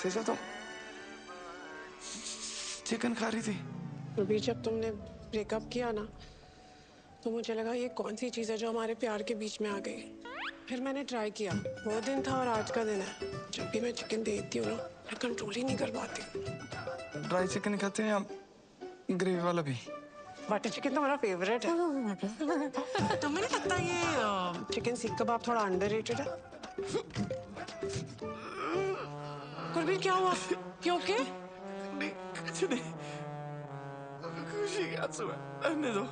सेजा तुम चिकन खा रही थी? गुरबीर जब तुमने ब्रेकअप किया ना तो मुझे लगा ये कौन सी चीज़ है जो हमारे प्यार के बीच में आ गई। फिर मैंने ट्राई किया, वो दिन था और आज का दिन है। जब भी मैं चिकन देखती हूँ ना मैं कंट्रोल ही नहीं कर पाती। ड्राई चिकन खाते हैं या ग्रेवी वाला भी? बटर चिकन तो मेरा फेवरेट है। तुम्हें नहीं लगता ये चिकन सीख कबाब थोड़ा अंडररेटेड है? गुरबीर क्या हुआ? You okay? कुछ नहीं, खुशी के आंसू है, रहने दो।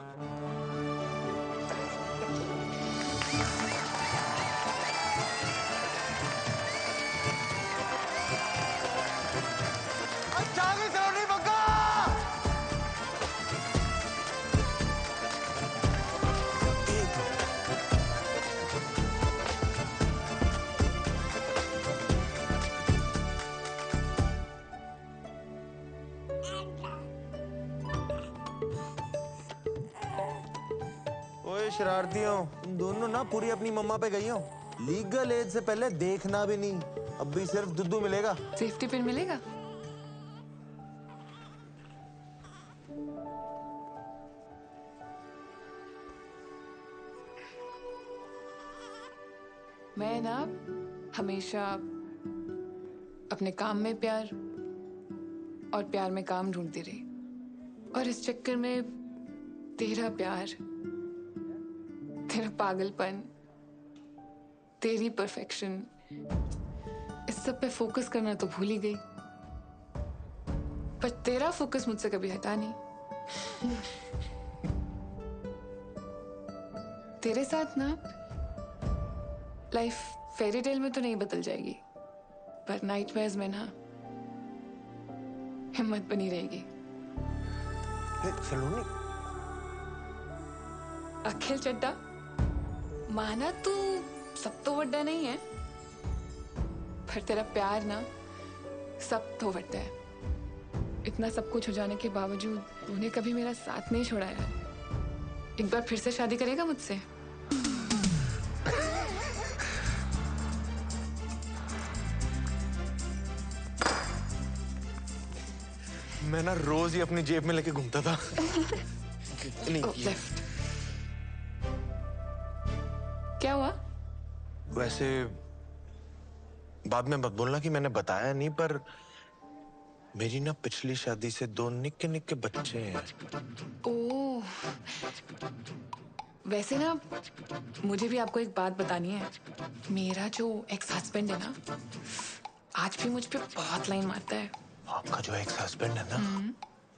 ओए शरारतियों, तुम दोनों ना पूरी अपनी मम्मा पे गई हो। लीगल एज से पहले देखना भी नहीं, अब भी सिर्फ दुद्धू मिलेगा। सेफ्टी पिन मिलेगा? मैं ना हमेशा अपने काम में प्यार और प्यार में काम ढूंढती रही, और इस चक्कर में तेरा प्यार, तेरा पागलपन, तेरी परफेक्शन, इस सब पे फोकस करना तो भूल ही गई। पर तेरा फोकस मुझसे कभी हटा नहीं। तेरे साथ ना लाइफ फेरी टेल में तो नहीं बदल जाएगी, पर नाइटमेयर्स में ना हिम्मत बनी रहेगी। सलोनी, अखिल चड्डा, माना तू सब तो वड्डा नहीं है, पर तेरा प्यार ना सब तो वड्डा है। इतना सब कुछ हो जाने के बावजूद तूने कभी मेरा साथ नहीं छोड़ा यार। एक बार फिर से शादी करेगा मुझसे? मैं ना रोज ही अपनी जेब में लेके घूमता था। नहीं, लेफ्ट। क्या हुआ? वैसे बाद में मत बोलना कि मैंने बताया नहीं, पर मेरी ना पिछली शादी से 2 निक्के निक्के बच्चे हैं। ओह, वैसे ना मुझे भी आपको एक बात बतानी है। मेरा जो एक्स हस्बैंड है ना, आज भी मुझ पे बहुत लाइन मारता है। आपका जो एक्स हस्बैंड है ना,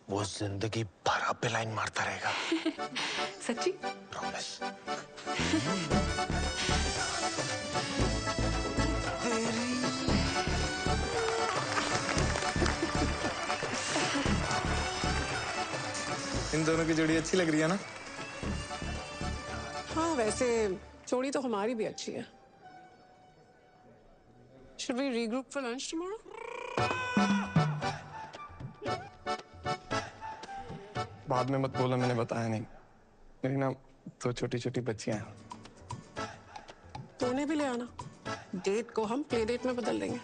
वो जिंदगी भर आप पे लाइन मारता रहेगा। सच्ची? प्रॉमिस। इन दोनों की जोड़ी अच्छी लग रही है ना? हाँ, वैसे जोड़ी तो हमारी भी अच्छी है। Should we regroup for lunch tomorrow? बाद में मत बोला मैंने बताया नहीं। मेरी ना 2 छोटी छोटी बच्चियां हैं। तो उन्हें भी ले आना, डेट को हम प्ले डेट में बदल देंगे।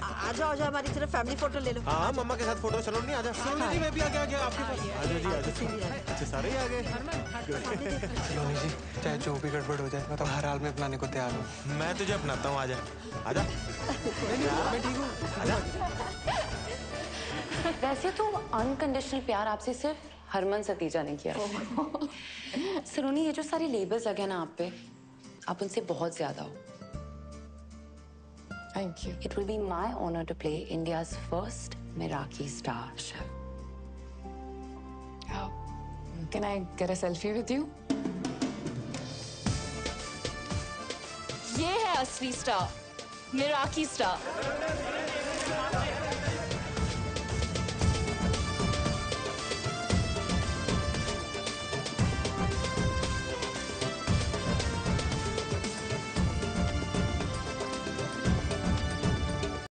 आ जाओ हमारी तरफ फैमिली फोटो ले लो। हाँ मम्मा के साथ फोटो। चलो नहीं आजा। सलोनी जी मैं भी आ गया आपके पास। आजा जी आजा। अच्छा सारे ही आ गए। सलोनी जी चाहे जो भी गड़बड़ हो जाए मैं तो हर हाल में अपनाने को तैयार हूँ। मैं तुझे अपनाता हूँ। आजा आजा। मैं ठीक हूँ। आजा। वैसे तो अनकंडीशनल प्यार आपसे सिर्फ हरमन सतीजा ने किया। सलोनी ये जो सारे लेबल्स लगे ना आप पे, आप उनसे बहुत ज्यादा हो। Thank you. It will be my honor to play India's first Meraki star chef. Can I get a selfie with you? ये है असली स्टार, मेराकी स्टार।